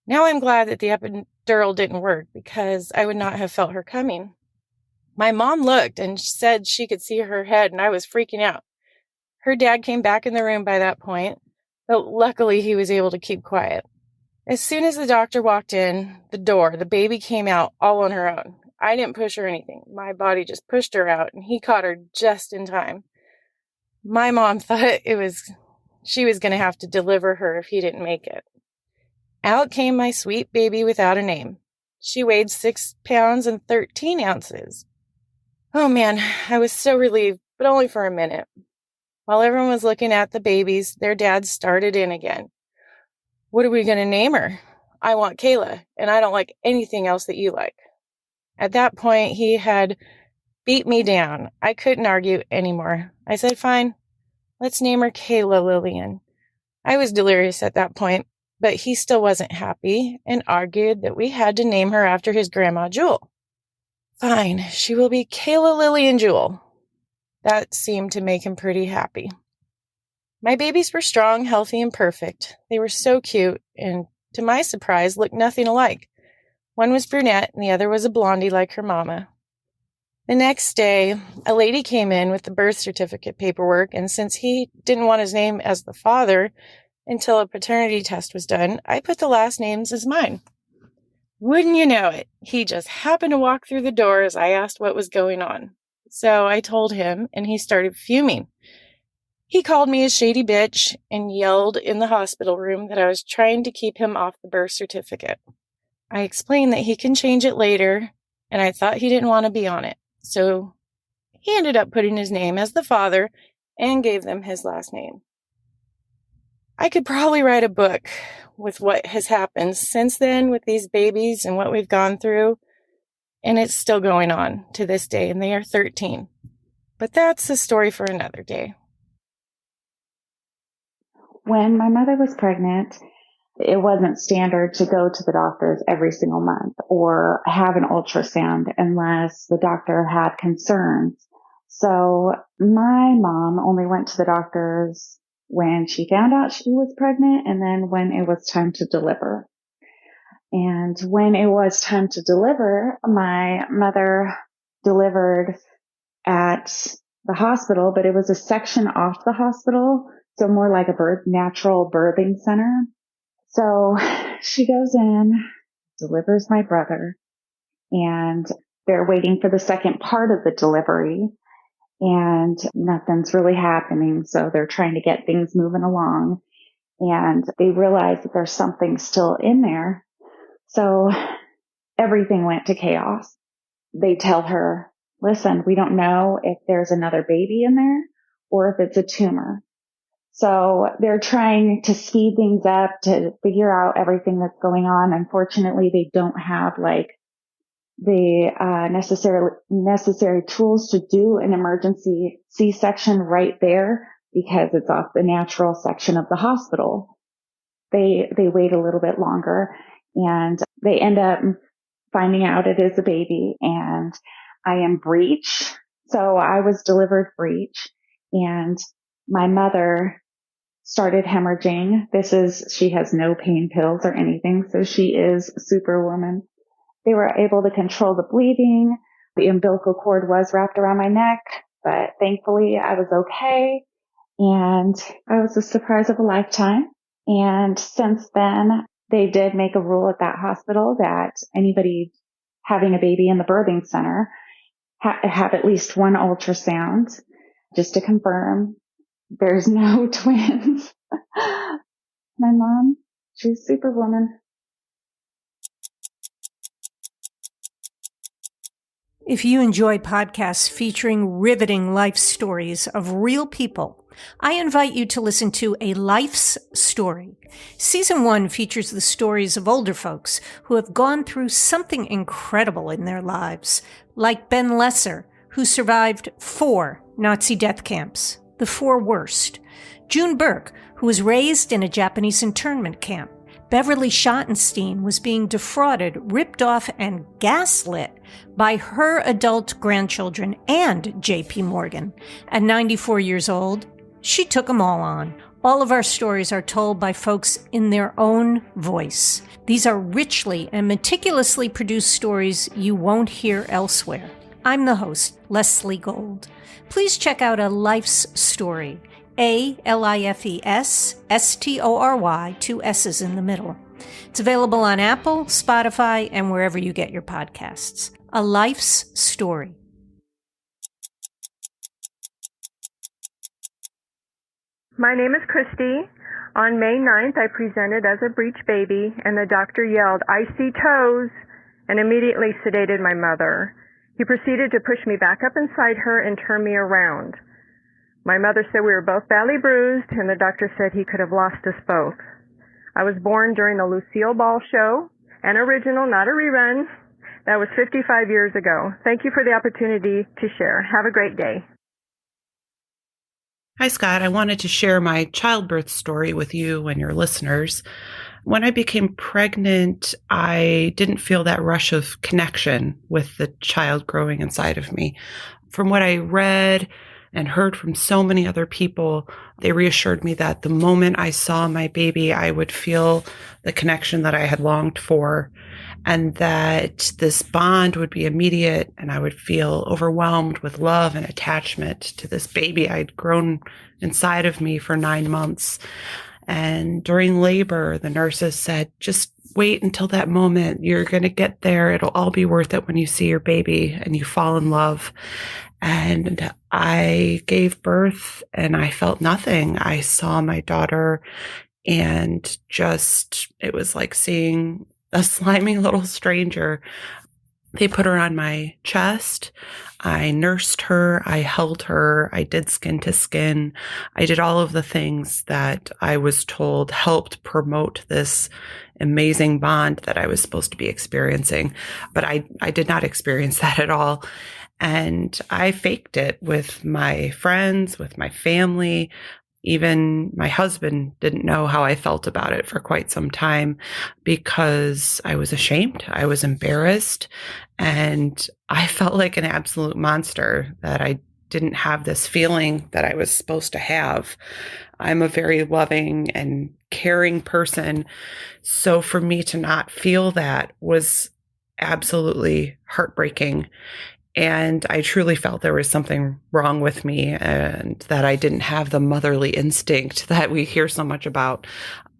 Now I'm glad that the epidural didn't work because I would not have felt her coming. My mom looked and said she could see her head, and I was freaking out. Her dad came back in the room by that point, but luckily he was able to keep quiet. As soon as the doctor walked in the door, the baby came out all on her own. I didn't push her or anything. My body just pushed her out, and he caught her just in time. My mom thought she was going to have to deliver her if he didn't make it. Out came my sweet baby without a name. She weighed 6 pounds and 13 ounces. Oh man, I was so relieved, but only for a minute. While everyone was looking at the babies, their dad started in again. What are we going to name her? I want Kayla, and I don't like anything else that you like. At that point, he had beat me down. I couldn't argue anymore. I said, fine, let's name her Kayla Lillian. I was delirious at that point, but he still wasn't happy and argued that we had to name her after his grandma, Jewel. Fine, she will be Kayla Lillian Jewel. That seemed to make him pretty happy. My babies were strong, healthy, and perfect. They were so cute, and to my surprise, looked nothing alike. One was brunette, and the other was a blondie like her mama. The next day, a lady came in with the birth certificate paperwork, and since he didn't want his name as the father until a paternity test was done, I put the last names as mine. Wouldn't you know it, he just happened to walk through the door as I asked what was going on. So I told him, and he started fuming. He called me a shady bitch and yelled in the hospital room that I was trying to keep him off the birth certificate. I explained that he can change it later, and I thought he didn't want to be on it. So he ended up putting his name as the father and gave them his last name. I could probably write a book with what has happened since then with these babies and what we've gone through, and it's still going on to this day, and they are 13. But that's a story for another day. When my mother was pregnant, it wasn't standard to go to the doctors every single month or have an ultrasound unless the doctor had concerns. So my mom only went to the doctors when she found out she was pregnant, and then when it was time to deliver. And when it was time to deliver, my mother delivered at the hospital, but it was a section off the hospital, so more like a natural birthing center. So she goes in, delivers my brother, and they're waiting for the second part of the delivery, and nothing's really happening. So they're trying to get things moving along, and they realize that there's something still in there. So everything went to chaos. They tell her, listen, we don't know if there's another baby in there or if it's a tumor. So they're trying to speed things up to figure out everything that's going on. Unfortunately, they don't have like the necessary tools to do an emergency C-section right there because it's off the natural section of the hospital. They wait a little bit longer, and they end up finding out it is a baby, and I am breech. So I was delivered breech, and my mother started hemorrhaging. She has no pain pills or anything, so she is superwoman. They were able to control the bleeding. The umbilical cord was wrapped around my neck, but thankfully I was okay, and I was the surprise of a lifetime. And since then, they did make a rule at that hospital that anybody having a baby in the birthing center have at least one ultrasound just to confirm there's no twins. My mom, she's superwoman. If you enjoy podcasts featuring riveting life stories of real people, I invite you to listen to A Life's Story. Season 1 features the stories of older folks who have gone through something incredible in their lives, like Ben Lesser, who survived 4 Nazi death camps, the 4 worst. June Burke, who was raised in a Japanese internment camp. Beverly Schottenstein was being defrauded, ripped off, and gaslit by her adult grandchildren and J.P. Morgan. At 94 years old, she took them all on. All of our stories are told by folks in their own voice. These are richly and meticulously produced stories you won't hear elsewhere. I'm the host, Leslie Gold. Please check out A Life's Story. ALIFES, 2 S's in the middle. It's available on Apple, Spotify, and wherever you get your podcasts. A Life's Story. My name is Christy. On May 9th, I presented as a breech baby, and the doctor yelled, "I see toes," and immediately sedated my mother. He proceeded to push me back up inside her and turn me around. My mother said we were both badly bruised, and the doctor said he could have lost us both. I was born during the Lucille Ball show, an original, not a rerun. That was 55 years ago. Thank you for the opportunity to share. Have a great day. Hi, Scott. I wanted to share my childbirth story with you and your listeners. When I became pregnant, I didn't feel that rush of connection with the child growing inside of me. From what I read and heard from so many other people, they reassured me that the moment I saw my baby, I would feel the connection that I had longed for, and that this bond would be immediate, and I would feel overwhelmed with love and attachment to this baby I'd grown inside of me for 9 months. And during labor, the nurses said, just wait until that moment. You're going to get there. It'll all be worth it when you see your baby and you fall in love. And I gave birth and I felt nothing. I saw my daughter and it was like seeing a slimy little stranger. They put her on my chest. I nursed her. I held her. I did skin to skin. I did all of the things that I was told helped promote this amazing bond that I was supposed to be experiencing. But I did not experience that at all. And I faked it with my friends, with my family. Even my husband didn't know how I felt about it for quite some time because I was ashamed. I was embarrassed, and I felt like an absolute monster that I didn't have this feeling that I was supposed to have. I'm a very loving and caring person. So for me to not feel that was absolutely heartbreaking. And I truly felt there was something wrong with me and that I didn't have the motherly instinct that we hear so much about.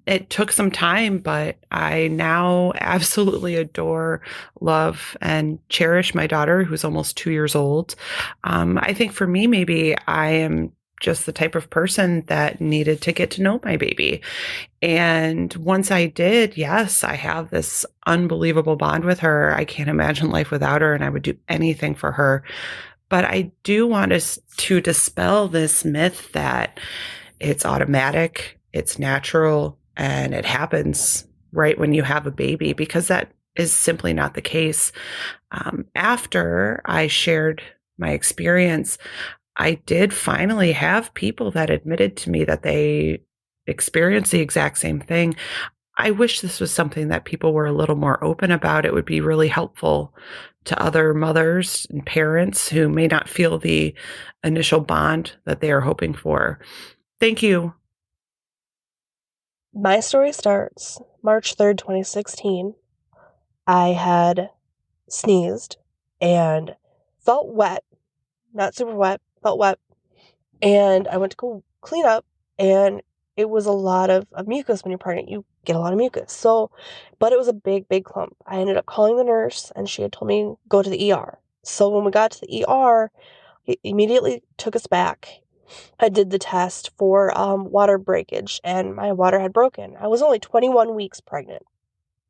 It took some time, but I now absolutely adore, love, and cherish my daughter, who's almost 2 years old. I think for me, maybe I am just the type of person that needed to get to know my baby. And once I did, yes, I have this unbelievable bond with her. I can't imagine life without her, and I would do anything for her. But I do want us to dispel this myth that it's automatic, it's natural, and it happens right when you have a baby, because that is simply not the case. After I shared my experience, I did finally have people that admitted to me that they experienced the exact same thing. I wish this was something that people were a little more open about. It would be really helpful to other mothers and parents who may not feel the initial bond that they are hoping for. Thank you. My story starts March 3rd, 2016. I had sneezed and felt wet, not super wet, felt wet. And I went to go clean up, and it was a lot of mucus. When you're pregnant, you get a lot of mucus. But it was a big, big clump. I ended up calling the nurse, and she had told me, go to the ER. So when we got to the ER, he immediately took us back. I did the test for water breakage, and my water had broken. I was only 21 weeks pregnant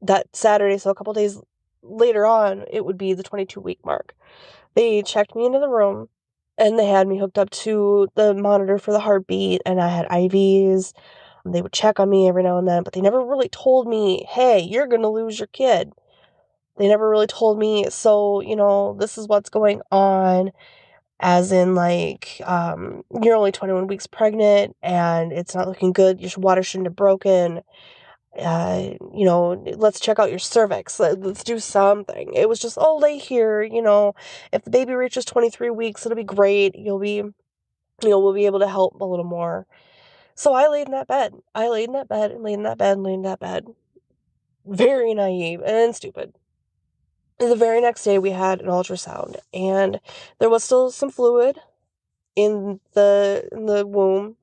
that Saturday, so a couple days later on, it would be the 22-week mark. They checked me into the room, and they had me hooked up to the monitor for the heartbeat, and I had IVs. They would check on me every now and then, but they never really told me, hey, you're going to lose your kid. They never really told me, so, this is what's going on. As in, you're only 21 weeks pregnant, and it's not looking good. Your water shouldn't have broken. Let's check out your cervix. Let's do something. It was just, lay here. If the baby reaches 23 weeks, it'll be great. We'll be able to help a little more. So I laid in that bed. I laid in that bed and laid in that bed and laid in that bed. Very naive and stupid. The very next day, we had an ultrasound, and there was still some fluid in the womb,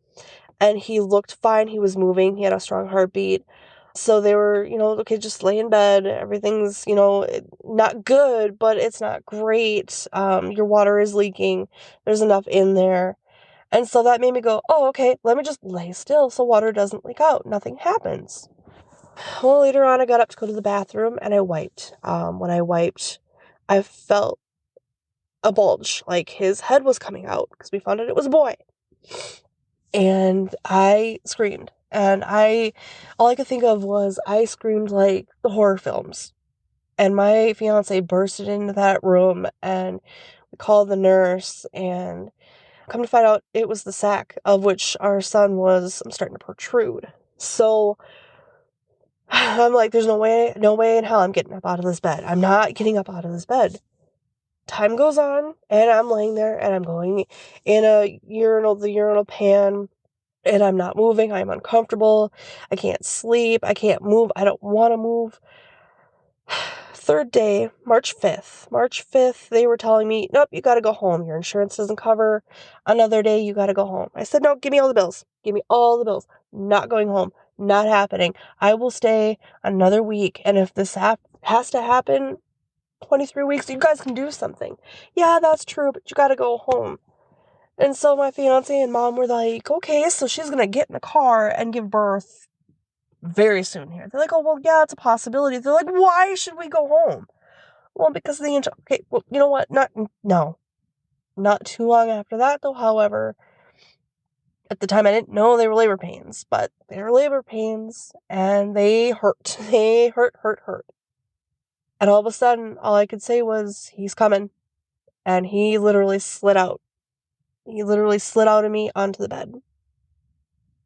and he looked fine. He was moving. He had a strong heartbeat. So they were, okay, just lay in bed. Everything's, not good, but it's not great. Your water is leaking. There's enough in there. And so that made me go, okay, let me just lay still so water doesn't leak out. Nothing happens. Well, later on, I got up to go to the bathroom, and I wiped. When I wiped, I felt a bulge, like his head was coming out, because we found out it was a boy. And I screamed. And all I could think of was I screamed like the horror films. And my fiance bursted into that room, and we called the nurse, and come to find out it was the sac of which our son was starting to protrude. So I'm like, there's no way in hell I'm getting up out of this bed. I'm not getting up out of this bed. Time goes on, and I'm laying there, and I'm going in the urinal pan, and I'm not moving. I'm uncomfortable. I can't sleep. I can't move. I don't want to move. Third day, March 5th, they were telling me, nope, you got to go home. Your insurance doesn't cover. Another day, you got to go home. I said, no, give me all the bills. Give me all the bills. Not going home. Not happening. I will stay another week. And if this has to happen 23 weeks, you guys can do something. Yeah, that's true, but you got to go home. And so my fiance and mom were like, okay, so she's going to get in the car and give birth very soon here. They're like, oh, well, yeah, it's a possibility. They're like, why should we go home? Well, because of the injury. Okay, well, you know what? Not too long after that, though, however, at the time I didn't know they were labor pains, but they were labor pains, and they hurt. They hurt. And all of a sudden, all I could say was, he's coming. And he literally slid out. He literally slid out of me onto the bed.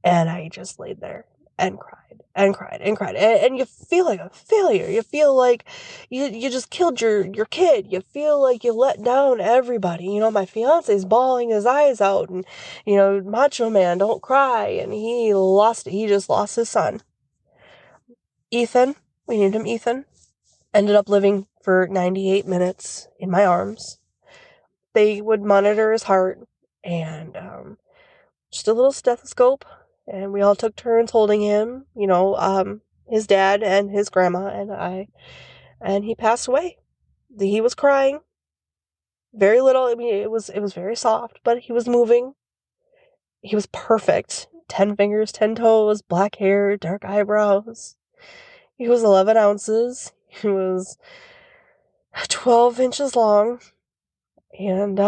And I just laid there and cried. and cried and cried. And you feel like a failure. You feel like you just killed your kid. You feel like you let down everybody. You know, my fiance's bawling his eyes out, and, you know, macho man, don't cry. And he lost it. He just lost his son. Ethan, we named him Ethan, ended up living for 98 minutes in my arms. They would monitor his heart, and just a little stethoscope, and we all took turns holding him, you know, his dad and his grandma and I, and he passed away. He was crying, very little. I mean, it was very soft, but he was moving. He was perfect. 10 fingers, 10 toes, black hair, dark eyebrows. He was 11 ounces. He was 12 inches long, and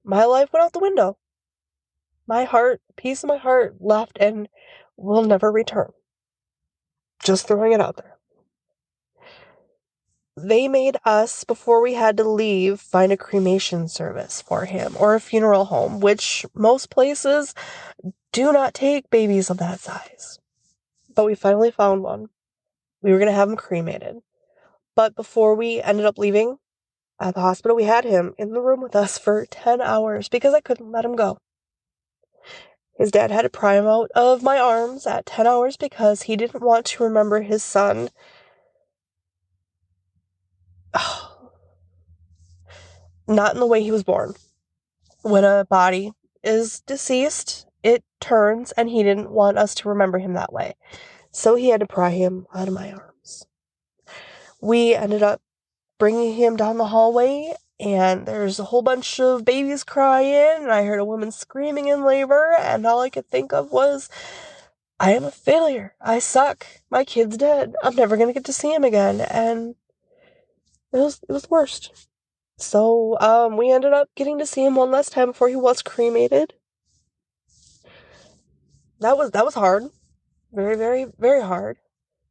my life went out the window. My heart, piece of my heart left and will never return. Just throwing it out there. They made us, before we had to leave, find a cremation service for him or a funeral home, which most places do not take babies of that size. But we finally found one. We were going to have him cremated. But before we ended up leaving at the hospital, we had him in the room with us for 10 hours because I couldn't let him go. His dad had to pry him out of my arms at 10 hours because he didn't want to remember his son. Not in the way he was born. When a body is deceased, it turns, and he didn't want us to remember him that way. So he had to pry him out of my arms. We ended up bringing him down the hallway, and there's a whole bunch of babies crying, and I heard a woman screaming in labor, and all I could think of was, I am a failure. I suck. My kid's dead. I'm never going to get to see him again. And it was the worst. So we ended up getting to see him one last time before he was cremated. That was hard. Very, very, very hard.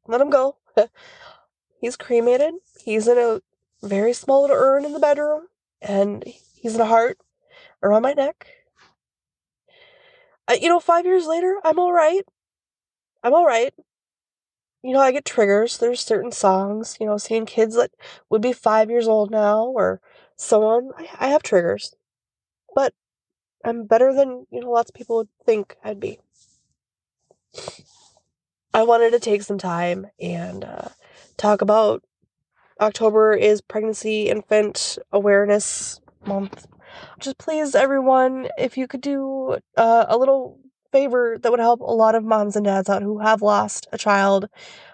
Let him go. He's cremated. He's in a very small little urn in the bedroom, and he's in a heart around my neck. 5 years later, I'm all right. You know, I get triggers. There's certain songs, you know, seeing kids that would be 5 years old now or so on. I have triggers. But I'm better than, you know, lots of people would think I'd be. I wanted to take some time and talk about October is Pregnancy Infant Awareness Month. Just please, everyone, if you could do a little favor that would help a lot of moms and dads out who have lost a child.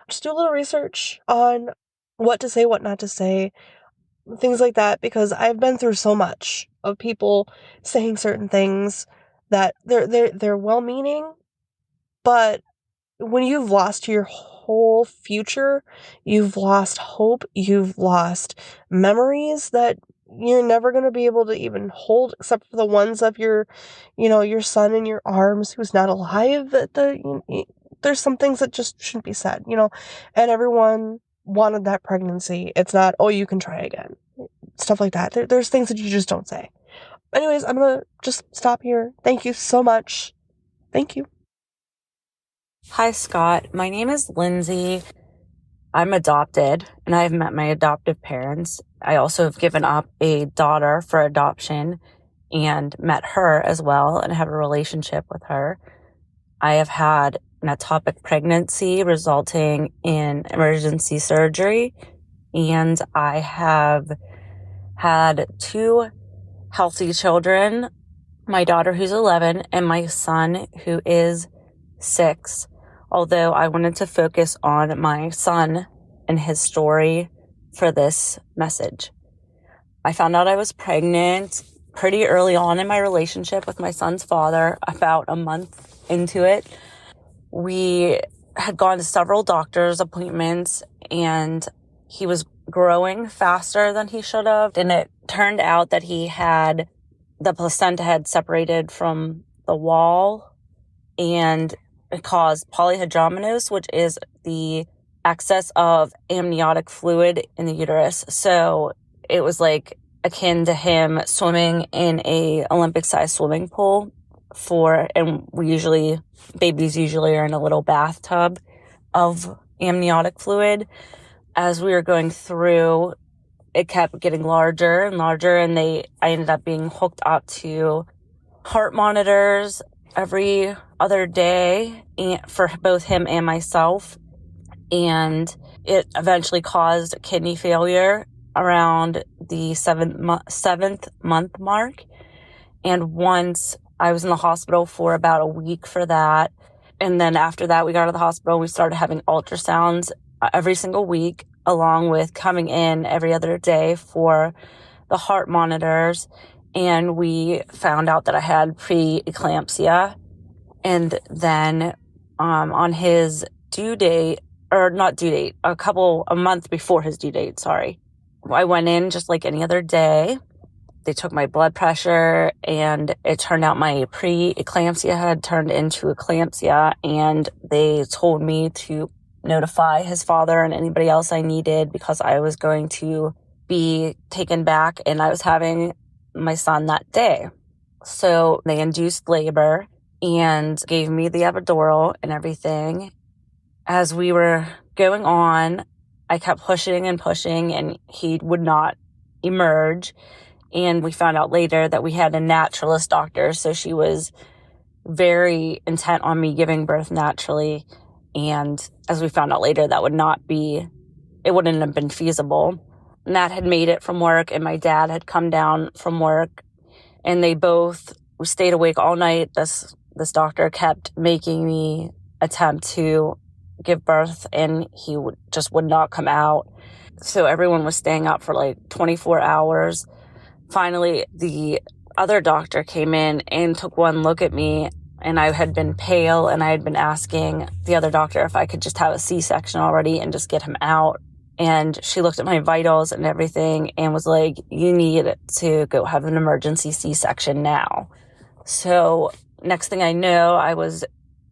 Just do a little research on what to say, what not to say, things like that, because I've been through so much of people saying certain things that they're well-meaning, but when you've lost your whole future, you've lost hope, you've lost memories that you're never going to be able to even hold, except for the ones of your son in your arms who's not alive. There's some things that just shouldn't be said, you know, and everyone wanted that pregnancy. It's not, oh, you can try again. Stuff like that. There's things that you just don't say. Anyways, I'm going to just stop here. Thank you so much. Thank you. Hi, Scott. My name is Lindsay. I'm adopted, and I've met my adoptive parents. I also have given up a daughter for adoption and met her as well and have a relationship with her. I have had an ectopic pregnancy resulting in emergency surgery, and I have had 2 healthy children, my daughter who's 11 and my son who is 6. Although I wanted to focus on my son and his story for this message. I found out I was pregnant pretty early on in my relationship with my son's father, about a month into it. We had gone to several doctor's appointments, and he was growing faster than he should have. And it turned out that the placenta had separated from the wall, and it caused polyhydramnios, which is the excess of amniotic fluid in the uterus. So it was like akin to him swimming in a Olympic-sized swimming pool and babies usually are in a little bathtub of amniotic fluid. As we were going through, it kept getting larger and larger, and I ended up being hooked up to heart monitors every other day for both him and myself. And it eventually caused kidney failure around the seventh month mark. And once I was in the hospital for about a week for that. And then after that, we got out of the hospital. We started having ultrasounds every single week, along with coming in every other day for the heart monitors. And we found out that I had preeclampsia. And then on his due date, or not due date, a month before his due date, sorry, I went in just like any other day. They took my blood pressure, and it turned out my preeclampsia had turned into eclampsia, and they told me to notify his father and anybody else I needed because I was going to be taken back and I was having my son that day. So they induced labor and gave me the epidural and everything. As we were going on, I kept pushing and pushing, and he would not emerge. And we found out later that we had a naturalist doctor, so she was very intent on me giving birth naturally. And as we found out later, it wouldn't have been feasible. Nat had made it from work, and my dad had come down from work, and we stayed awake all night. This doctor kept making me attempt to give birth, and he would not come out. So everyone was staying up for like 24 hours. Finally, the other doctor came in and took one look at me, and I had been pale, and I had been asking the other doctor if I could just have a C-section already and just get him out. And she looked at my vitals and everything and was like, you need to go have an emergency C-section now. So next thing I know, I was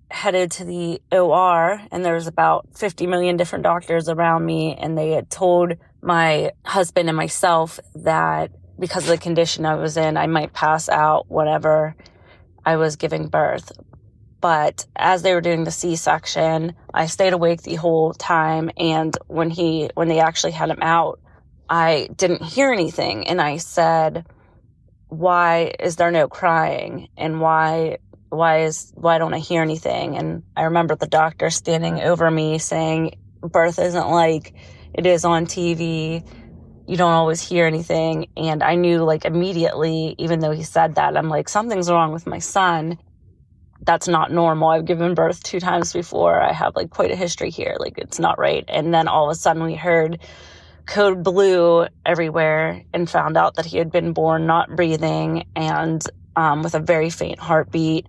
headed to the OR, and there was about 50 million different doctors around me, and they had told my husband and myself that because of the condition I was in, I might pass out whenever I was giving birth. But as they were doing the C-section, I stayed awake the whole time, and when they actually had him out, I didn't hear anything, and I said, why is there no crying, and why don't I hear anything? And I remember the doctor standing over me saying, birth isn't like it is on TV. You don't always hear anything. And I knew like immediately, even though he said that, I'm like, something's wrong with my son. That's not normal. I've given birth 2 times before. I have like quite a history here. Like, it's not right. And then all of a sudden we heard code blue everywhere and found out that he had been born not breathing and with a very faint heartbeat,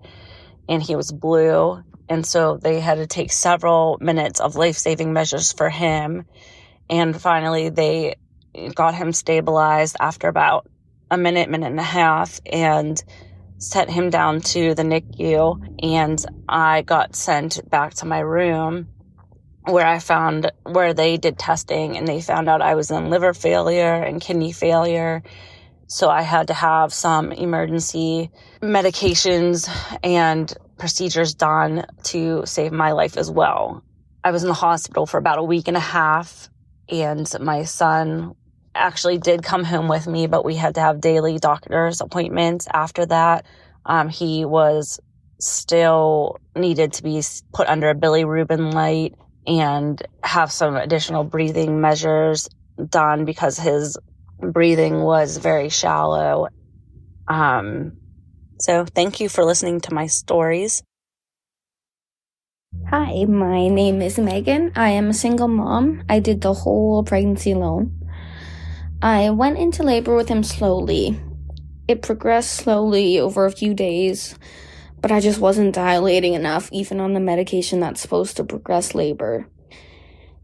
and he was blue. And so they had to take several minutes of life-saving measures for him. And finally they got him stabilized after about a minute and a half, and sent him down to the NICU. And I got sent back to my room where they did testing, and they found out I was in liver failure and kidney failure. So I had to have some emergency medications and procedures done to save my life as well. I was in the hospital for about a week and a half, and my son actually did come home with me, but we had to have daily doctor's appointments after that. He was still needed to be put under a bilirubin light and have some additional breathing measures done because his breathing was very shallow. So thank you for listening to my stories. Hi, my name is Megan. I am a single mom. I did the whole pregnancy alone. I went into labor with him slowly. It progressed slowly over a few days, but I just wasn't dilating enough, even on the medication that's supposed to progress labor.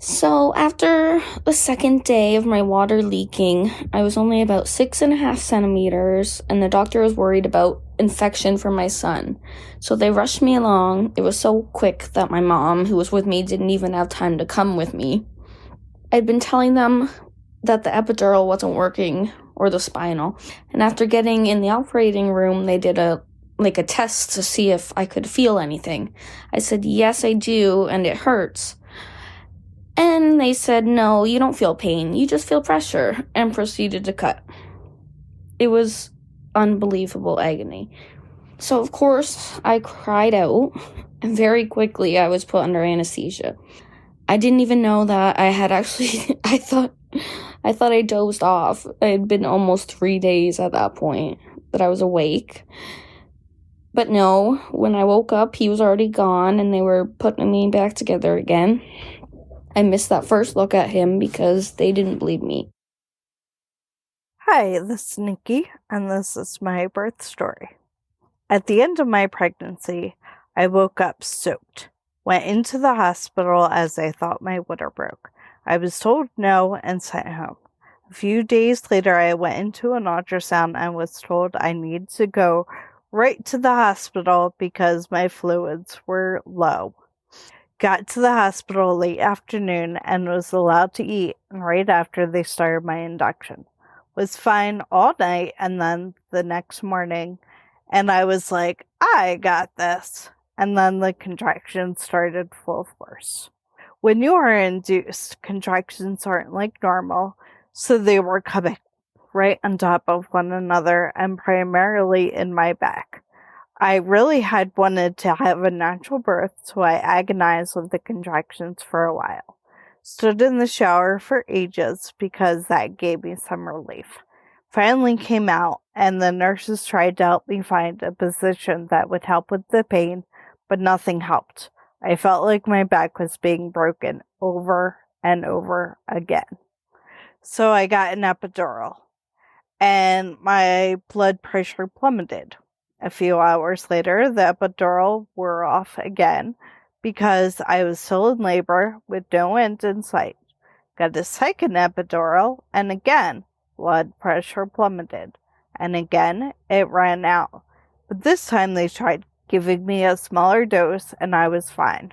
So after the second day of my water leaking, I was only about 6.5 centimeters, and the doctor was worried about infection for my son. So they rushed me along. It was so quick that my mom, who was with me, didn't even have time to come with me. I'd been telling them that the epidural wasn't working, or the spinal. And after getting in the operating room, they did a like a test to see if I could feel anything. I said, yes, I do, and it hurts. And they said, no, you don't feel pain. You just feel pressure, and proceeded to cut. It was unbelievable agony. So, of course, I cried out, and very quickly I was put under anesthesia. I didn't even know that I had actually, I thought I dozed off. It had been almost 3 days at that point that I was awake. But no, when I woke up, he was already gone, and they were putting me back together again. I missed that first look at him because they didn't believe me. Hi, this is Nikki, and this is my birth story. At the end of my pregnancy, I woke up soaked. Went into the hospital as I thought my water broke. I was told no and sent home. A few days later, I went into an ultrasound and was told I needed to go right to the hospital because my fluids were low. Got to the hospital late afternoon and was allowed to eat right after they started my induction. Was fine all night and then the next morning, and I was like, I got this. And then the contractions started full force. When you are induced, contractions aren't like normal, so they were coming right on top of one another and primarily in my back. I really had wanted to have a natural birth, so I agonized with the contractions for a while. Stood in the shower for ages because that gave me some relief. Finally came out, and the nurses tried to help me find a position that would help with the pain, but nothing helped. I felt like my back was being broken over and over again. So I got an epidural, and my blood pressure plummeted. A few hours later, the epidural wore off again because I was still in labor with no end in sight. Got a second epidural, and again, blood pressure plummeted. And again, it ran out. But this time they tried giving me a smaller dose, and I was fine.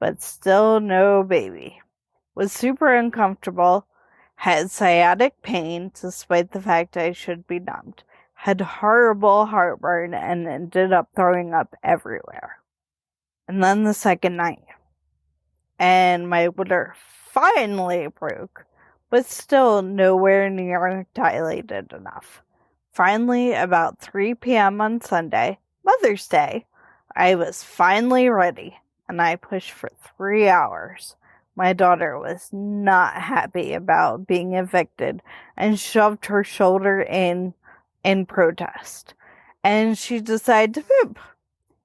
But still no baby. Was super uncomfortable. Had sciatic pain, despite the fact I should be numbed. Had horrible heartburn and ended up throwing up everywhere. And then the second night. And my water finally broke, but still nowhere near dilated enough. Finally, about 3 p.m. on Sunday, Mother's Day, I was finally ready, and I pushed for 3 hours. My daughter was not happy about being evicted and shoved her shoulder in protest. And she decided to poop.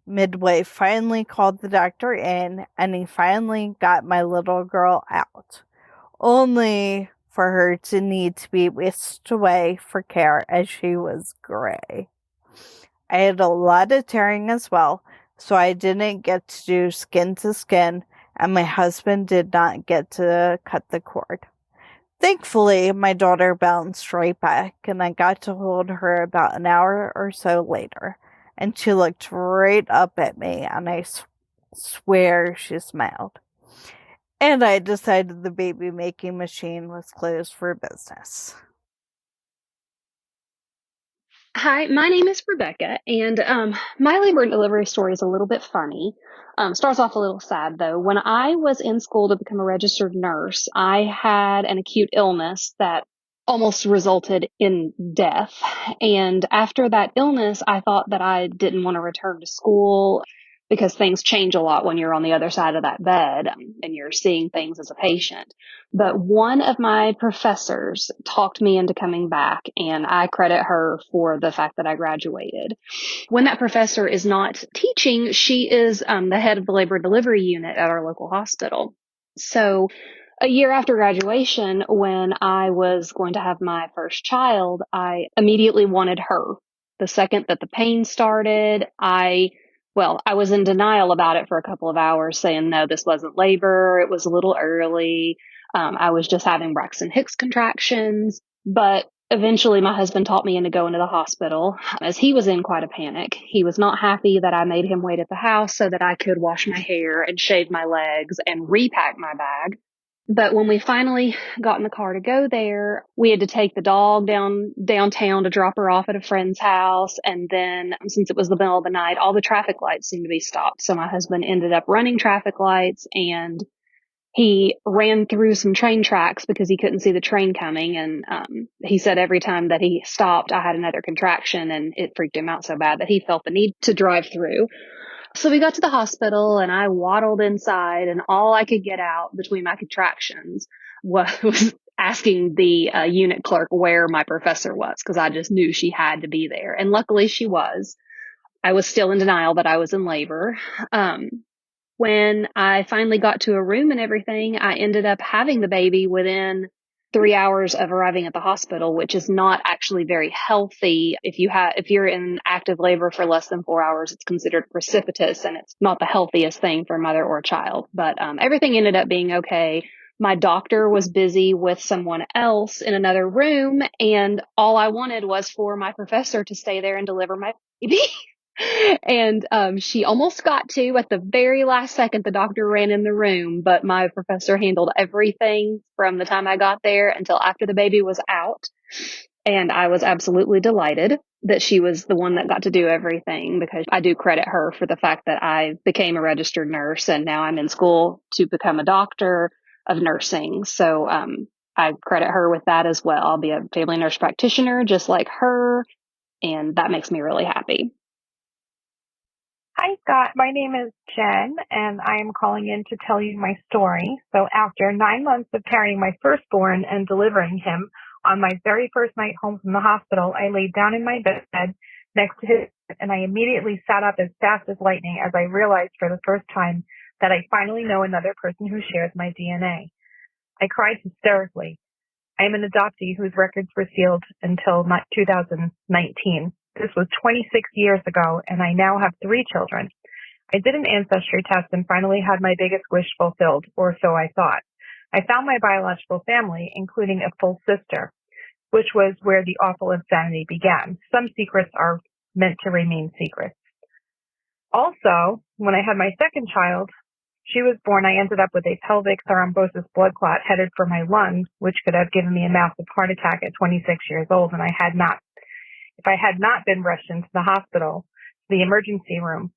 Midway finally called the doctor in, and he finally got my little girl out. Only for her to need to be whisked away for care as she was gray. I had a lot of tearing as well, so I didn't get to do skin to skin, and my husband did not get to cut the cord. Thankfully, my daughter bounced right back, and I got to hold her about an hour or so later, and she looked right up at me, and I swear she smiled. And I decided the baby-making machine was closed for business. Hi, my name is Rebecca, and my labor and delivery story is a little bit funny. Starts off a little sad, though. When I was in school to become a registered nurse, I had an acute illness that almost resulted in death. And after that illness, I thought that I didn't want to return to school because things change a lot when you're on the other side of that bed and you're seeing things as a patient. But one of my professors talked me into coming back, and I credit her for the fact that I graduated. When that professor is not teaching, she is the head of the labor and delivery unit at our local hospital. So a year after graduation, when I was going to have my first child, I immediately wanted her. The second that the pain started, I was in denial about it for a couple of hours, saying, no, this wasn't labor. It was a little early. I was just having Braxton Hicks contractions. But eventually my husband talked me into going to the hospital as he was in quite a panic. He was not happy that I made him wait at the house so that I could wash my hair and shave my legs and repack my bag. But when we finally got in the car to go there, we had to take the dog downtown to drop her off at a friend's house. And then since it was the middle of the night, all the traffic lights seemed to be stopped. So my husband ended up running traffic lights, and he ran through some train tracks because he couldn't see the train coming. And he said every time that he stopped, I had another contraction, and it freaked him out so bad that he felt the need to drive through. So we got to the hospital, and I waddled inside, and all I could get out between my contractions was asking the unit clerk where my professor was, because I just knew she had to be there. And luckily she was. I was still in denial that I was in labor. When I finally got to a room and everything, I ended up having the baby within 3 hours of arriving at the hospital, which is not actually very healthy. If you're in active labor for less than 4 hours, it's considered precipitous, and it's not the healthiest thing for a mother or a child. But everything ended up being okay. My doctor was busy with someone else in another room, and all I wanted was for my professor to stay there and deliver my baby. And she almost got to at the very last second. The doctor ran in the room, but my professor handled everything from the time I got there until after the baby was out. And I was absolutely delighted that she was the one that got to do everything, because I do credit her for the fact that I became a registered nurse, and now I'm in school to become a doctor of nursing. So I credit her with that as well. I'll be a family nurse practitioner just like her, and that makes me really happy. Hi, Scott. My name is Jen, and I am calling in to tell you my story. So after 9 months of carrying my firstborn and delivering him, on my very first night home from the hospital, I laid down in my bed next to his bed, and I immediately sat up as fast as lightning as I realized for the first time that I finally know another person who shares my DNA. I cried hysterically. I am an adoptee whose records were sealed until 2019. This was 26 years ago, and I now have 3 children. I did an ancestry test and finally had my biggest wish fulfilled, or so I thought. I found my biological family, including a full sister, which was where the awful insanity began. Some secrets are meant to remain secrets. Also, when I had my second child, she was born, I ended up with a pelvic thrombosis blood clot headed for my lungs, which could have given me a massive heart attack at 26 years old, and I had not. If I had not been rushed into the hospital, the emergency room,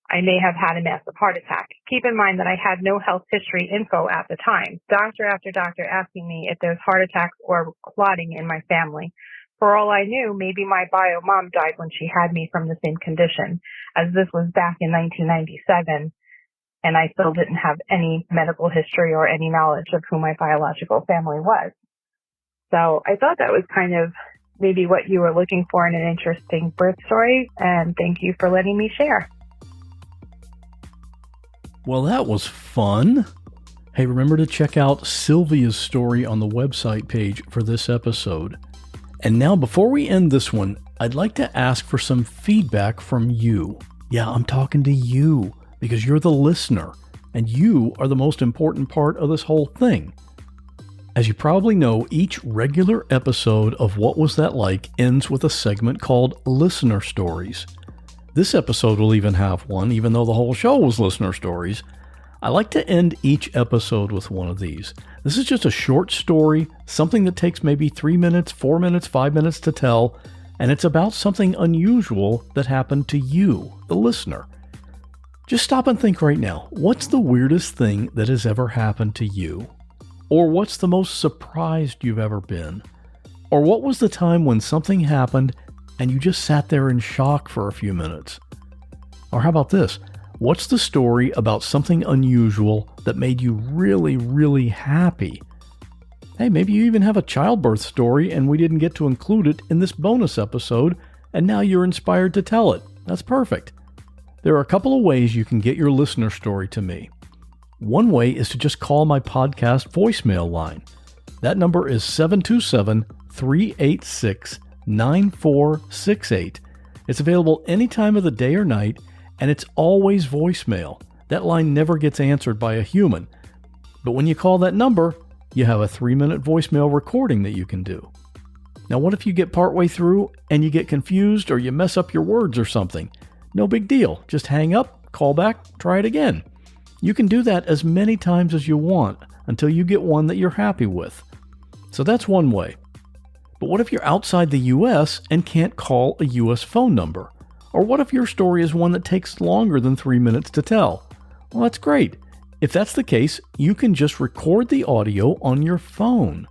I may have had a massive heart attack. Keep in mind that I had no health history info at the time. Doctor after doctor asking me if there's heart attacks or clotting in my family. For all I knew, maybe my bio mom died when she had me from the same condition, as this was back in 1997, and I still didn't have any medical history or any knowledge of who my biological family was. So I thought that was kind of maybe what you were looking for in an interesting birth story, and thank you for letting me share. Well, that was fun. Hey, remember to check out Sylvia's story on the website page for this episode. And now, before we end this one, I'd like to ask for some feedback from you. Yeah, I'm talking to you, because you're the listener, and you are the most important part of this whole thing. As you probably know, each regular episode of What Was That Like ends with a segment called Listener Stories. This episode will even have one, even though the whole show was listener stories. I like to end each episode with one of these. This is just a short story, something that takes maybe 3 minutes, 4 minutes, 5 minutes to tell, and it's about something unusual that happened to you, the listener. Just stop and think right now, what's the weirdest thing that has ever happened to you? Or what's the most surprised you've ever been? Or what was the time when something happened and you just sat there in shock for a few minutes? Or how about this? What's the story about something unusual that made you really, really happy? Hey, maybe you even have a childbirth story and we didn't get to include it in this bonus episode, and now you're inspired to tell it. That's perfect. There are a couple of ways you can get your listener story to me. One way is to just call my podcast voicemail line. That number is 727-386-9468. It's available any time of the day or night, and it's always voicemail. That line never gets answered by a human. But when you call that number, you have a 3-minute voicemail recording that you can do. Now, what if you get partway through and you get confused or you mess up your words or something? No big deal. Just hang up, call back, try it again. You can do that as many times as you want until you get one that you're happy with. So that's one way. But what if you're outside the US and can't call a US phone number? Or what if your story is one that takes longer than 3 minutes to tell? Well, that's great. If that's the case, you can just record the audio on your phone.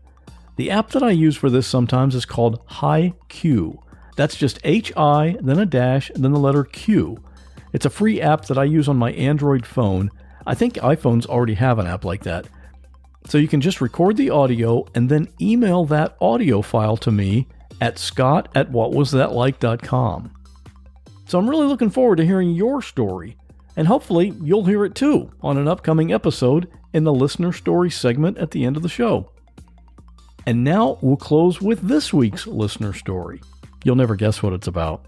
The app that I use for this sometimes is called HiQ. That's just H-I, then a dash, then the letter Q. It's a free app that I use on my Android phone. I think iPhones already have an app like that. So you can just record the audio and then email that audio file to me at scott@whatwasthatlike.com. So I'm really looking forward to hearing your story, and hopefully you'll hear it too on an upcoming episode in the listener story segment at the end of the show. And now we'll close with this week's listener story. You'll never guess what it's about.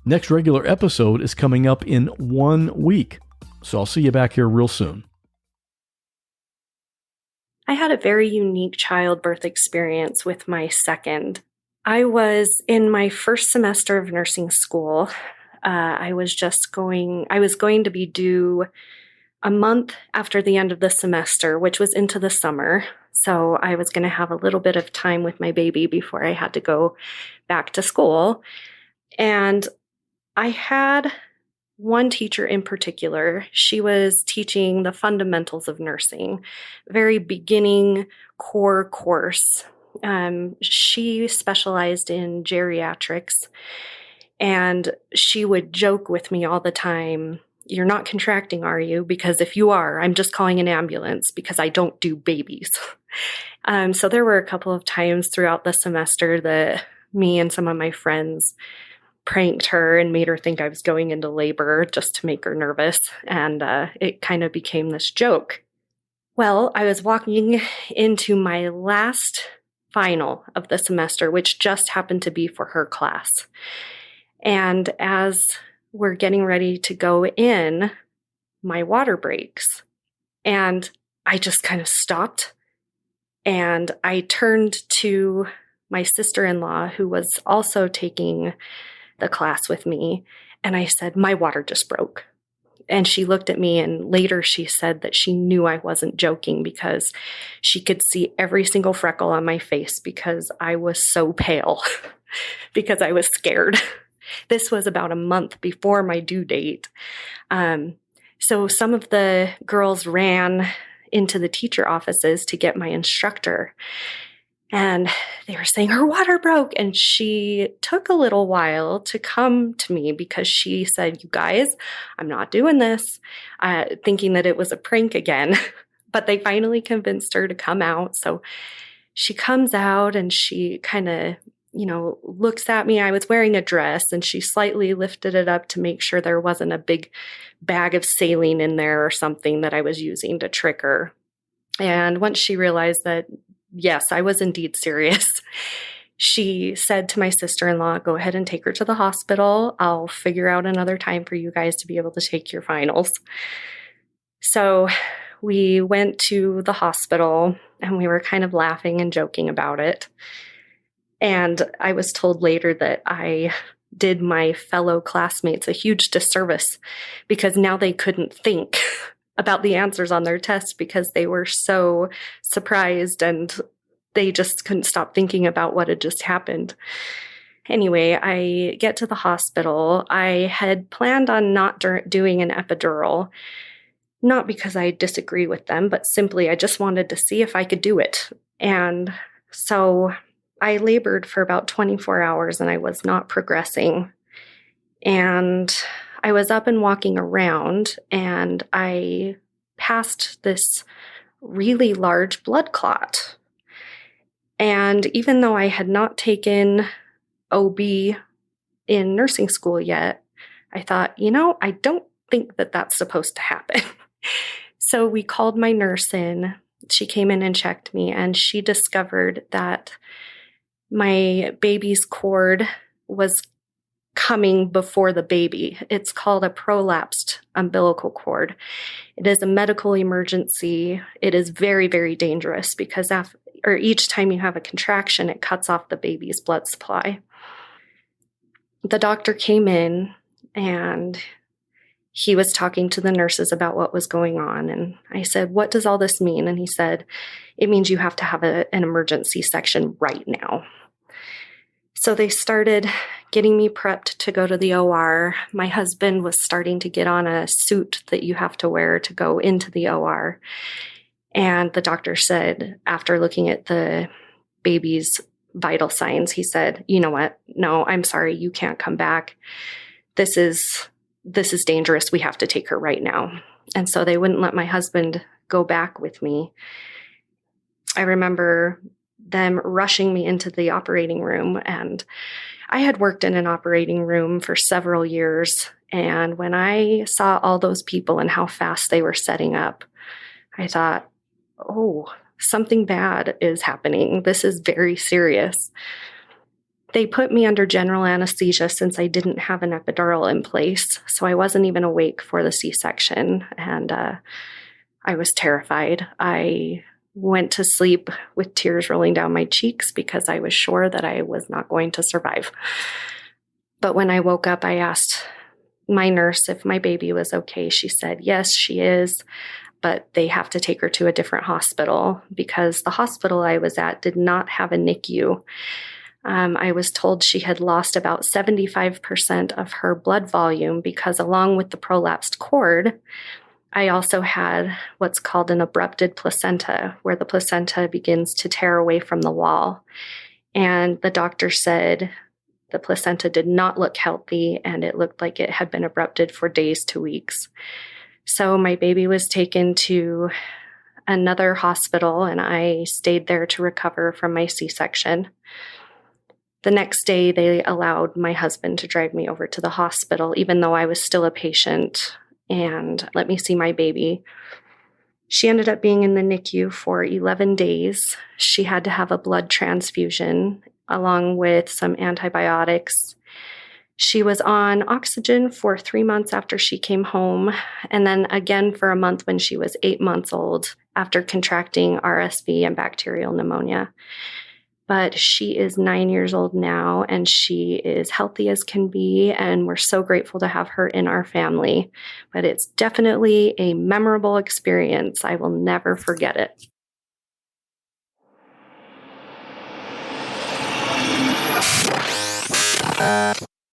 Next regular episode is coming up in 1 week, so I'll see you back here real soon. I had a very unique childbirth experience with my second. I was in my first semester of nursing school. I was going to be due a month after the end of the semester, which was into the summer. So I was going to have a little bit of time with my baby before I had to go back to school. And I had one teacher in particular. She was teaching the fundamentals of nursing, very beginning core course. She specialized in geriatrics, and she would joke with me all the time, "You're not contracting, are you? Because if you are, I'm just calling an ambulance because I don't do babies." So there were a couple of times throughout the semester that me and some of my friends pranked her and made her think I was going into labor just to make her nervous. And it kind of became this joke. Well, I was walking into my last final of the semester, which just happened to be for her class. And as we're getting ready to go in, my water breaks. And I just kind of stopped. And I turned to my sister-in-law, who was also taking the class with me. And I said, "My water just broke." And she looked at me, and later she said that she knew I wasn't joking because she could see every single freckle on my face because I was so pale because I was scared. This was about a month before my due date. So some of the girls ran into the teacher offices to get my instructor. And they were saying her water broke. And she took a little while to come to me because she said, "You guys, I'm not doing this," thinking that it was a prank again. But they finally convinced her to come out. So she comes out and she kind of, looks at me. I was wearing a dress, and she slightly lifted it up to make sure there wasn't a big bag of saline in there or something that I was using to trick her. And once she realized that, yes, I was indeed serious, she said to my sister-in-law, "Go ahead and take her to the hospital. I'll figure out another time for you guys to be able to take your finals." So we went to the hospital, and we were kind of laughing and joking about it. And I was told later that I did my fellow classmates a huge disservice because now they couldn't think about the answers on their test because they were so surprised and they just couldn't stop thinking about what had just happened. Anyway, I get to the hospital. I had planned on not doing an epidural, not because I disagree with them, but simply I just wanted to see if I could do it. And so I labored for about 24 hours and I was not progressing. And I was up and walking around, and I passed this really large blood clot. And even though I had not taken OB in nursing school yet, I thought, I don't think that that's supposed to happen. So we called my nurse in. She came in and checked me, and she discovered that my baby's cord was coming before the baby. It's called a prolapsed umbilical cord. It is a medical emergency. It is very, very dangerous because each time you have a contraction, it cuts off the baby's blood supply. The doctor came in, and he was talking to the nurses about what was going on. And I said, "What does all this mean?" And he said, "It means you have to have an emergency section right now." So they started getting me prepped to go to the OR. My husband was starting to get on a suit that you have to wear to go into the OR. And the doctor said, after looking at the baby's vital signs, he said, "You know what? No, I'm sorry. You can't come back. This is dangerous. We have to take her right now." And so they wouldn't let my husband go back with me. I remember them rushing me into the operating room, and I had worked in an operating room for several years. And when I saw all those people and how fast they were setting up, I thought, oh, something bad is happening. This is very serious. They put me under general anesthesia since I didn't have an epidural in place, so I wasn't even awake for the C-section, and I was terrified. I went to sleep with tears rolling down my cheeks because I was sure that I was not going to survive. But when I woke up, I asked my nurse if my baby was okay. She said, yes, she is, but they have to take her to a different hospital because the hospital I was at did not have a NICU. I was told she had lost about 75% of her blood volume because along with the prolapsed cord, I also had what's called an abrupted placenta, where the placenta begins to tear away from the wall. And the doctor said the placenta did not look healthy and it looked like it had been abrupted for days to weeks. So my baby was taken to another hospital and I stayed there to recover from my C-section. The next day, they allowed my husband to drive me over to the hospital, even though I was still a patient, and let me see my baby. She ended up being in the NICU for 11 days. She had to have a blood transfusion along with some antibiotics. She was on oxygen for 3 months after she came home, and then again for a month when she was 8 months old after contracting RSV and bacterial pneumonia. But she is 9 years old now, and she is healthy as can be, and we're so grateful to have her in our family. But it's definitely a memorable experience. I will never forget it.